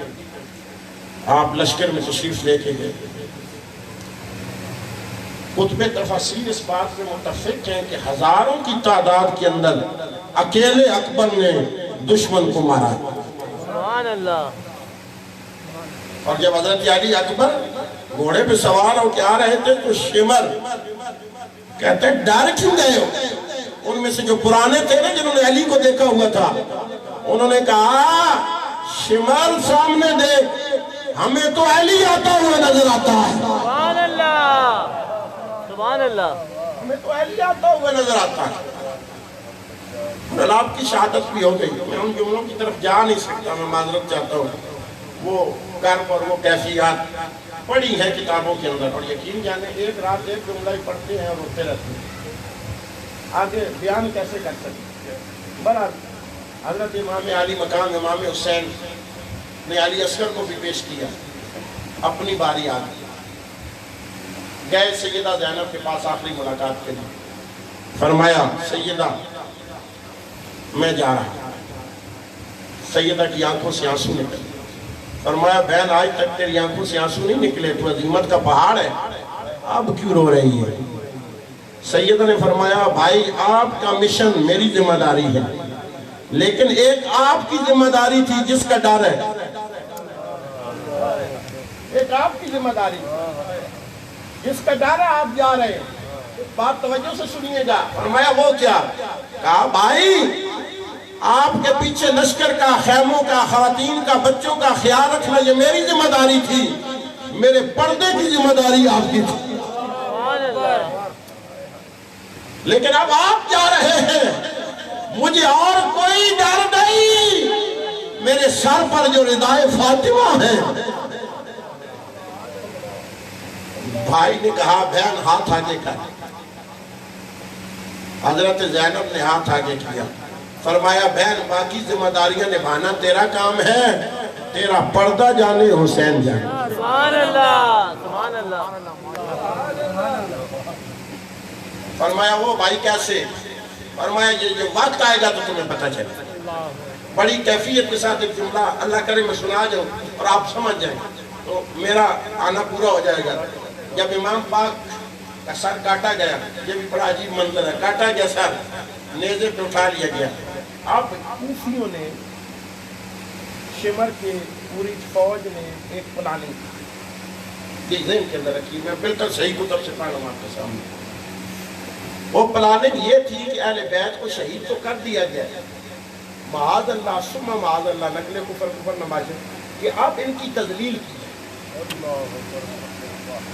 آپ لشکر میں تشریف لے کے گئے. کتب تفسیر اس بات میں متفق ہیں کہ ہزاروں کی تعداد کے اندر اکیلے اکبر نے دشمن کو مارا. سبحان اللہ. اور جب حضرت علی اکبر گھوڑے پہ سوار ہو کے آ رہے تھے تو شمر کہتے ڈر کیوں گئے ہو؟ ان میں سے جو پرانے تھے نا جنہوں نے علی کو دیکھا ہوا تھا, انہوں نے کہا شمر سامنے دیکھ, ہمیں تو علی آتا ہوا نظر آتا ہے. سبحان اللہ. سبحان اللہ. ہمیں تو علی آتا ہوا نظر آتا ہے. اور آپ کی شہادت بھی ہو گئی. میں ان جملوں کی طرف جا نہیں سکتا, میں معذرت چاہتا ہوں. وہ کرب اور وہ کیفیات پڑھی ہیں کتابوں کے اندر, اور یقین جانے ایک رات ایک جملہ ہی پڑھتے ہیں اور اٹھتے رہتے ہیں. آگے بیان کیسے کر سکتے ہیں. بہرحال حضرت امام علی مقام امام حسین نے علی اصغر کو بھی پیش کیا. اپنی باری آ گئی. گئے سیدہ زینب کے پاس آخری ملاقات کے لیے. فرمایا سیدہ میں جا رہا ہوں. سیدہ کی آنکھوں سے آنسو نکلے. فرمایا بہن آج تک تیری آنکھوں سے آنسو نہیں نکلے, تو عظیمت کا پہاڑ ہے, اب کیوں رو رہی ہے؟ سیدہ نے فرمایا بھائی آپ کا مشن میری ذمہ داری ہے, لیکن ایک آپ کی ذمہ داری تھی جس کا ڈر ہے. ایک آپ کی ذمہ داری جس کا ڈر ہے, آپ جا رہے ہیں, بات توجہ سے سنیے گا. فرمایا وہ کیا؟ کہا بھائی آپ کے پیچھے لشکر کا, خیموں کا, خواتین کا, بچوں کا خیال رکھنا یہ میری ذمہ داری تھی, میرے پردے کی ذمہ داری آپ کی تھی. لیکن اب آپ جا رہے ہیں, مجھے اور کوئی ڈر نہیں, میرے سر پر جو ردائے فاطمہ ہے. بھائی نے کہا بہن ہاتھ آگے کر. حضرت زینب نے ہاتھ آگے کیا. فرمایا بہن باقی ذمہ داریاں نبھانا تیرا کام ہے, تیرا پردہ جانے حسین جانے. سبحان اللہ. سبحان اللہ. فرمایا وہ بھائی کیسے؟ فرمایا یہ وقت آئے گا تو تمہیں پتہ چلے. بڑی کیفیت کے ساتھ ایک جملہ اللہ کرے میں سنا جاؤں اور آپ سمجھ جائیں تو میرا آنا پورا ہو جائے گا. جب امام پاک کا سر کاٹا گیا, یہ بھی بڑا عجیب منظر ہے, کاٹا گیا سر, نیزے پہ اٹھا لیا گیا. اب کوفیوں نے, شمر کے پوری فوج نے ایک پلاننگ یہ ذہن کے اندر رکھی. میں بالکل صحیح کتب سے پڑھ رہا ہوں آپ کے سامنے. وہ پلاننگ یہ تھی کہ اہل بیت کو شہید تو کر دیا گیا, معاذ اللہ ثم معاذ اللہ نقل کفر نمازیں, کہ اب ان کی تذلیل کی جائے.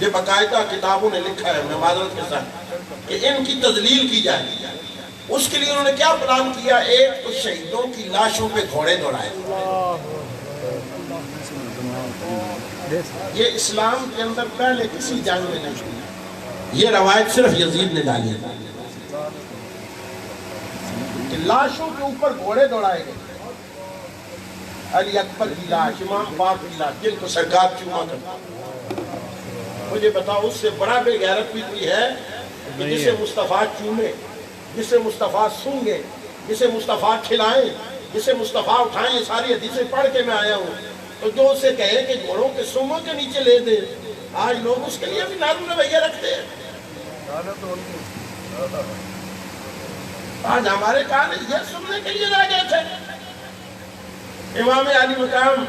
یہ باقاعدہ کتابوں نے لکھا ہے, میں معذرت کے ساتھ, کہ ان کی تذلیل کی جائے. اس کے لیے انہوں نے کیا پلان کیا؟ ایک تو شہیدوں کی لاشوں پہ گھوڑے دوڑائے. یہ اسلام کے اندر پہلے کسی جنگ میں نہیں ہوئی, یہ روایت صرف یزید نے ڈالی ہے کہ لاشوں کے اوپر گھوڑے دوڑائے گئے. علی اکبر کی لاش, امام پاک کی لاش, جن کو سرکار چوما کرتا. مجھے بتاؤ اس سے بڑا بے غیرت بھی کوئی ہے کہ جسے مصطفیٰ چومے, جسے مصطفیٰ سونگے, جسے مصطفیٰ کھلائیں, جسے مصطفیٰ اٹھائیں. یہ ساری حدیثیں پڑھ کے میں آیا ہوں. تو جو اسے کہے کہ گھوڑوں کے سوموں کے نیچے لے دے, آج لوگ اس کے لیے بھی نارم رویہ رکھتے ہیں. آج ہمارے کان یہ سننے کے لیے رہ گئے تھے. امام علی مقام,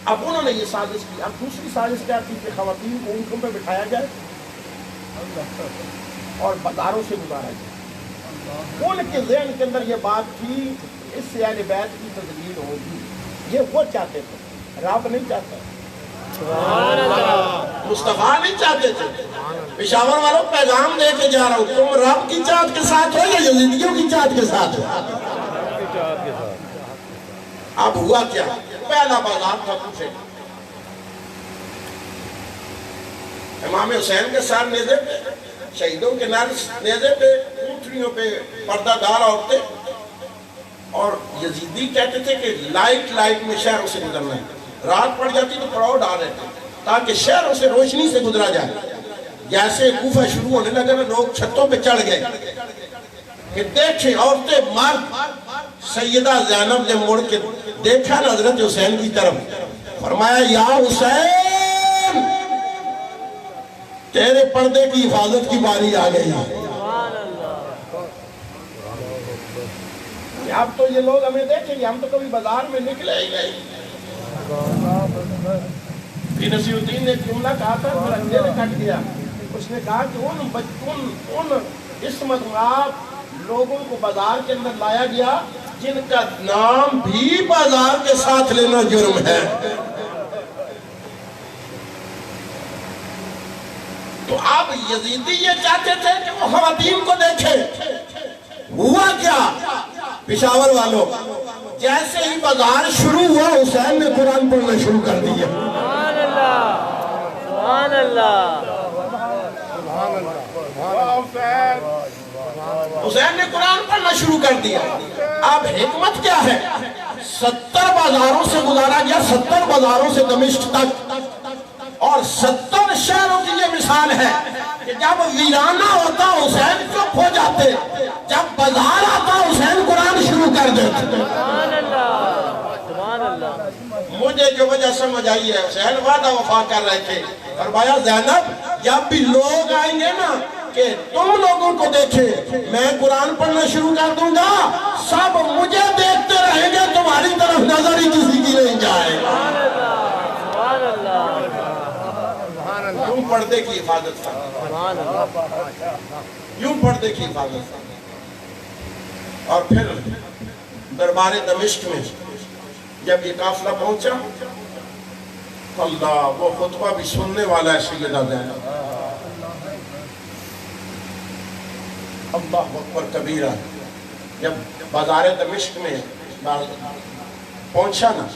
اب انہوں نے یہ سازش کی. اب دوسری سازش کیا تھی کہ خواتین کو اونٹوں پہ بٹھایا جائے اور بازاروں سے گزارا جائے. ان کے ذہن کے اندر یہ بات تھی اس سے اہل بیت کی تذلیل ہوگی. یہ وہ چاہتے تھے, رب نہیں چاہتا, مصطفیٰ نہیں چاہتے تھے. پشاور والوں پیغام دے کے جا رہا ہوں, تم رب کی چاہت کے ساتھ ہو یا یزیدیوں کی چاہت کے ساتھ ہو؟ اب ہوا کیا؟ پہلا بازار تھا کوفے، امام حسین کے ساتھ نیزے پہ، شہیدوں کے نیزے پہ، اونٹنیوں پہ پردہ دار عورتیں، اور یزیدی کہتے تھے کہ لائٹ میں شہروں سے گزرنا ہے، رات پڑ جاتی تو پڑاؤ ڈال رہے تھے تاکہ شہروں سے روشنی سے گزرا جائے۔ جیسے کوفہ شروع ہونے لگا نا، لوگ چھتوں پہ چڑھ گئے کہ دیکھیں عورتیں مرد۔ سیدہ زینب نے مڑ کے دیکھا نا حضرت حسین کی طرف، فرمایا یا حسین تیرے پردے کی حفاظت کی باری آ گئی۔ اب تو یہ لوگ ہمیں دیکھیں گے، ہم تو کبھی بازار میں نکلے ہی نہیں۔ پھر نصیر الدین نے ایک جملہ کہا تھا، میرا دل کٹ گیا۔ اس نے کہا کہ ان عصمت آپ لوگوں کو بازار کے اندر لایا گیا جن کا نام بھی بازار کے ساتھ لینا جرم ہے۔ تو اب یزیدی یہ چاہتے تھے کہ وہ خواتین کو دیکھے۔ ہوا کیا پشاور والوں، جیسے ہی بازار شروع ہوا حسین نے قرآن پڑھنا شروع کر دیا۔ سبحان اللہ، سبحان اللہ، حسین نے قرآن پڑھنا شروع کر دیا۔ اب حکمت کیا ہے؟ 70 بازاروں سے گزارا گیا، 70 بازاروں سے دمشق تک، اور 70 شہروں کی یہ مثال ہے کہ جب ویرانہ ہوتا حسین چپ ہو جاتے، جب بازار آتا حسین قرآن شروع کر دیتے۔ سبحان اللہ، سبحان اللہ۔ مجھے جو وجہ سمجھ آئی ہے، حسین وعدہ وفا کر رہے تھے، فرمایا زینب جب بھی لوگ آئیں گے نا کہ تم لوگوں کو دیکھے، میں قرآن پڑھنا شروع کر دوں گا، سب مجھے دیکھتے رہیں گے، تمہاری طرف نظر ہی کسی کی نہیں جائے۔ سبحان اللہ، یوں پردے کی حفاظت تھا، سبحان اللہ، یوں پردے کی حفاظت تھا۔ اور پھر دربار دمشق میں جب یہ قافلہ پہنچا، اللہ وہ خطبہ بھی سننے والا ہے سیدہ زینب۔ اللہ اکبر کبیرہ۔ جب بازار دمشق میں پہنچا نا،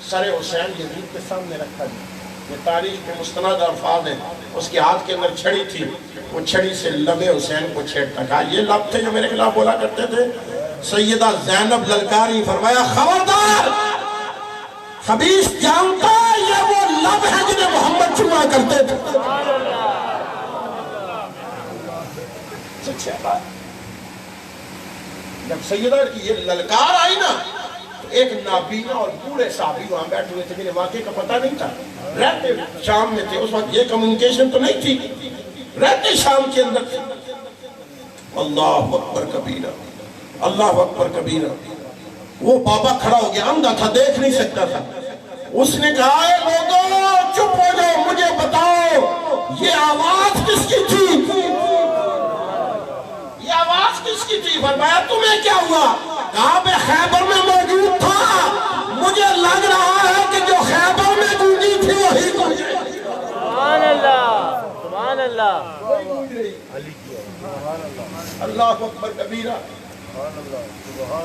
سر حسین یزید کے سامنے رکھا گیا۔ یہ تاریخ کے مستند الفاظ ہیں۔ اس کے ہاتھ کے اندر چھڑی تھی، وہ چھڑی سے لبے حسین کو چھیڑتا، کہا یہ لب تھے جو میرے خلاف بولا کرتے تھے۔ سیدہ زینب للکاری، فرمایا خبردار، خبیث جانتا یہ وہ لب ہے جنہیں محمد چما کرتے تھے۔ سچ ہے بات۔ جب سیدہ کی یہ للکار آئی نا، تو ایک نابینا اور بوڑھے صحابی وہاں بیٹھے ہوئے تھے، میرے واقعے کا پتہ نہیں تھا، رہتے شام میں تھے، اس وقت یہ کمیونیکیشن تو نہیں تھی، رہتے شام کے اندر تھے۔ اللہ اکبر کبیرہ، اللہ اکبر کبیرہ۔ وہ بابا کھڑا ہو گیا، اندھا تھا، دیکھ نہیں سکتا تھا۔ اس نے کہا اے لوگوں چپ ہو جاؤ، مجھے بتاؤ یہ آواز کس کی تھی؟ یہ آواز کس کی تھی؟ فرمایا تمہیں کیا ہوا؟ کہا میں خیبر میں موجود تھا، مجھے لگ رہا ہے کہ جو خیبر میں گونجی تھی وہی گونجی۔ سبحان اللہ، سبحان اللہ، اللہ اکبر کبیرہ۔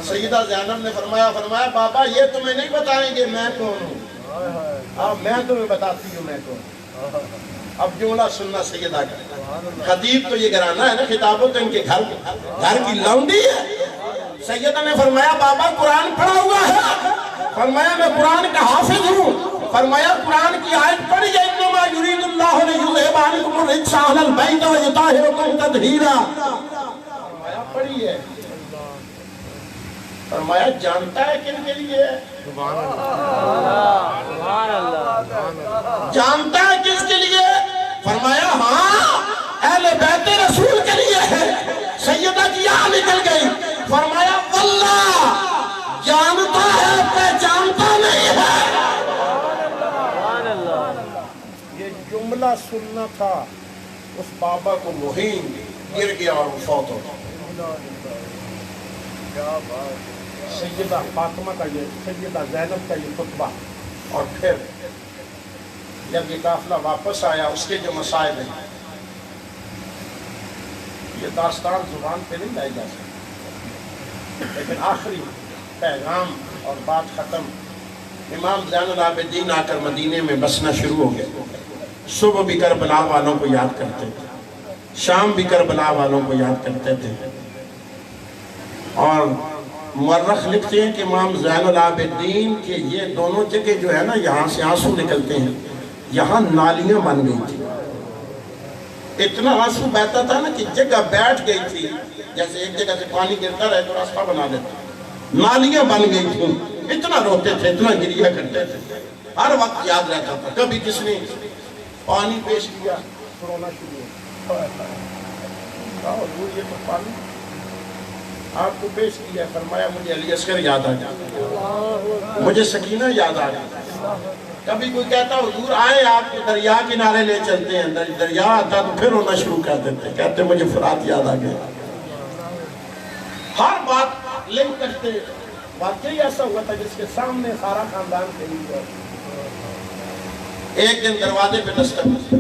سیدہ زینب نے فرمایا بابا یہ تمہیں نہیں بتائیں گے میں کون ہوں، اب میں تمہیں بتاتی ہوں میں کون۔ اب جملہ سننا سیدہ کا، خطیب تو یہ گھرانہ ہے نا، خطابوں تو ان کے گھر کی لونڈی ہے۔ سیدہ نے فرمایا بابا قرآن پڑھا ہوا ہے؟ فرمایا میں قرآن کا حافظ ہوں۔ فرمایا قرآن کی آیت پڑھی ہے انما یرید اللہ لیذھب عنکم الرجس اہل البیت ویطہرکم تطہیرا۔ فرمایا پڑھی ہے۔ فرمایا جانتا ہے کن کے لیے ہے؟ سبحان اللہ، جانتا ہے کس کے لیے؟ فرمایا ہاں اہل بیت رسول کے لیے ہے۔ سیدہ کی آہ نکل گئی۔ فرمایا واللہ جانتا ہے پہچانتا نہیں ہے۔ سبحان اللہ۔ یہ جملہ سننا تھا، اس بابا کو مہین گر گیا اور وہ فوت ہو گیا۔ سیدہ فاطمہ کا یہ، سیدہ زینب کا یہ خطبہ، اور پھر جب یہ قافلہ واپس آیا اس کے جو مسائل ہیں یہ داستان زبان پہ نہیں لائی جا سکتی، لیکن آخری پیغام اور بات ختم. امام زین العابدین آ کر مدینے میں بسنا شروع ہو گئے. صبح بھی کربلا والوں کو یاد کرتے تھے, شام بھی کربلا والوں کو یاد کرتے تھے. اور مورخ لکھتے ہیں کہ امام زین العابدین کے یہ دونوں جگہ جو ہے نا, یہاں سے آنسو نکلتے ہیں, یہاں نالیاں بن گئی تھی. اتنا آنسو بہتا تھا نا کہ جگہ بیٹھ گئی تھی, جیسے ایک جگہ سے پانی گرتا رہے تو راستہ بنا دیتا. نالیاں بن گئی تھیں, اتنا روتے تھے, اتنا گریہ کرتے تھے. ہر وقت یاد رہتا تھا. کبھی کس نے پانی پیش کیا, رونا شروع ہوا. کہا حضور یہ تو پانی آپ کو پیش کیا. فرمایا مجھے علی اصغر یاد آ گیا, مجھے سکینہ یاد آ گیا. کبھی کوئی کہتا حضور آئے آپ کے دریا کنارے لے چلتے ہیں, دریا آتا تو پھر رونا شروع کر دیتے, کہتے مجھے فرات یاد آ گیا. ہر بات لنک کرتے. واقعی ایسا ہوا تھا جس کے سامنے سارا خاندان کھڑی ہوا. ایک دن دروازے پہ دستک.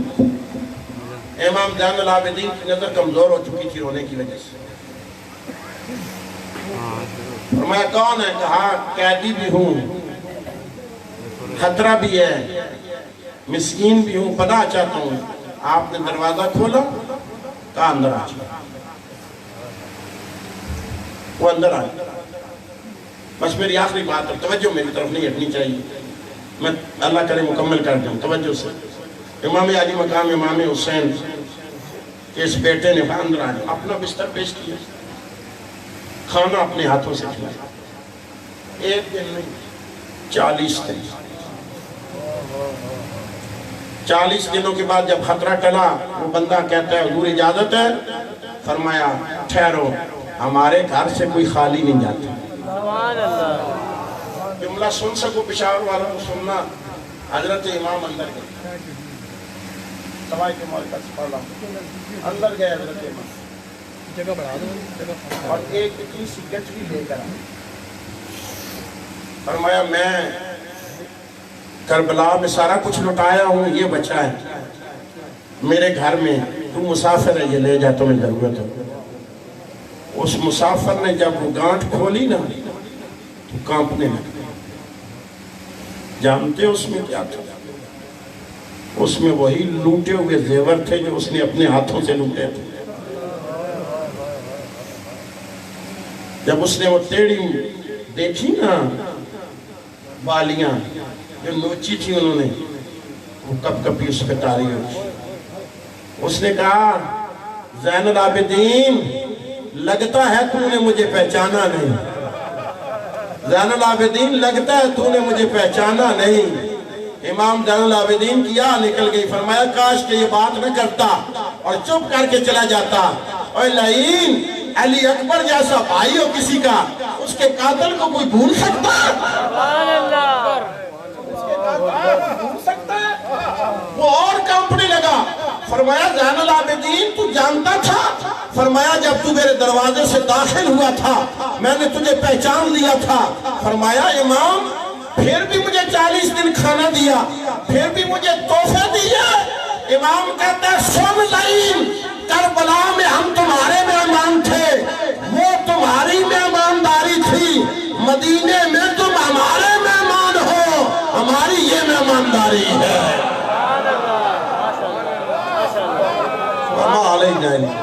امام زین العابدین کی نظر کمزور ہو چکی تھی رونے کی وجہ سے. فرمایا کون ہے؟ کہا قیدی بھی ہوں, خطرہ بھی ہے, مسکین بھی ہوں, پناہ چاہتا ہوں. آپ نے دروازہ کھولا, کہا اندر آ جائے. وہ اندر آئے. بس میری آخری بات ہے, توجہ میری طرف نہیں ہٹنی چاہیے, میں اللہ کرے مکمل کر دوں توجہ سے. امام علی مقام امام حسین کے اس بیٹے نے اندر آئے, اپنا بستر پیش کیا, کھانا اپنے ہاتھوں سے کھلایا. ایک دن نہیں, 40 دن. 40 دنوں کے بعد جب خطرہ ٹلا, وہ بندہ کہتا ہے حضور اجازت ہے؟ فرمایا ٹھہرو, ہمارے گھر سے کوئی خالی نہیں جاتا. سبحان اللہ. جملہ سن سکو پشاور والوں کو سننا. حضرت امام اندر گئے, سوائی کے مولکہ سے پڑھا, اندر گئے حضرت امام, جگہ بڑھا دو, اور ایک اتنی سی گچوی لے کر آئے. فرمایا میں کربلا میں سارا کچھ لٹایا ہوں, یہ بچا ہے میرے گھر میں, تو مسافر ہے, یہ لے جا, تمہیں ضرورت ہے. اس مسافر نے جب وہ گانٹھ کھولی نا تو کانپنے لگا. جانتے اس میں کیا تھا؟ اس میں وہی لوٹے ہوئے زیور تھے جو اس نے اپنے ہاتھوں سے لوٹے تھے. جب اس نے وہ ٹیڑھی دیکھی نا بالیاں جو نوچی تھی, انہوں نے وہ کپ کپی اس پہ تاری ہوئی. اس نے کہا زین العابدین لگتا ہے تو نے مجھے پہچانا نہیں. زین العابدین لگتا ہے تو نے مجھے پہچانا نہیں. امام زین العابدین کی آہ نکل گئی. فرمایا کاش کہ یہ بات نہ کرتا اور چپ کر کے چلا جاتا. اور لعین, علی اکبر جیسا بھائی ہو کسی کا, اس کے قاتل کو کوئی بھول سکتا ہے؟ سبحان اللہ. بھول سکتا ہے؟ وہ اور کانپنے لگا. فرمایا زین العابدین تو جانتا تھا؟ فرمایا جب تو میرے دروازے سے داخل ہوا تھا میں نے تجھے پہچان لیا تھا. فرمایا امام پھر بھی مجھے 40 دن کھانا دیا, پھر بھی مجھے تحفے دیے. امام کہتا ہے سن لعین, کربلا میں ہم تمہارے مہمان تھے, وہ تمہاری مہمانداری تھی. مدینے میں تم ہمارے مہمان ہو, ہماری یہ مہمانداری ہے. وما علینا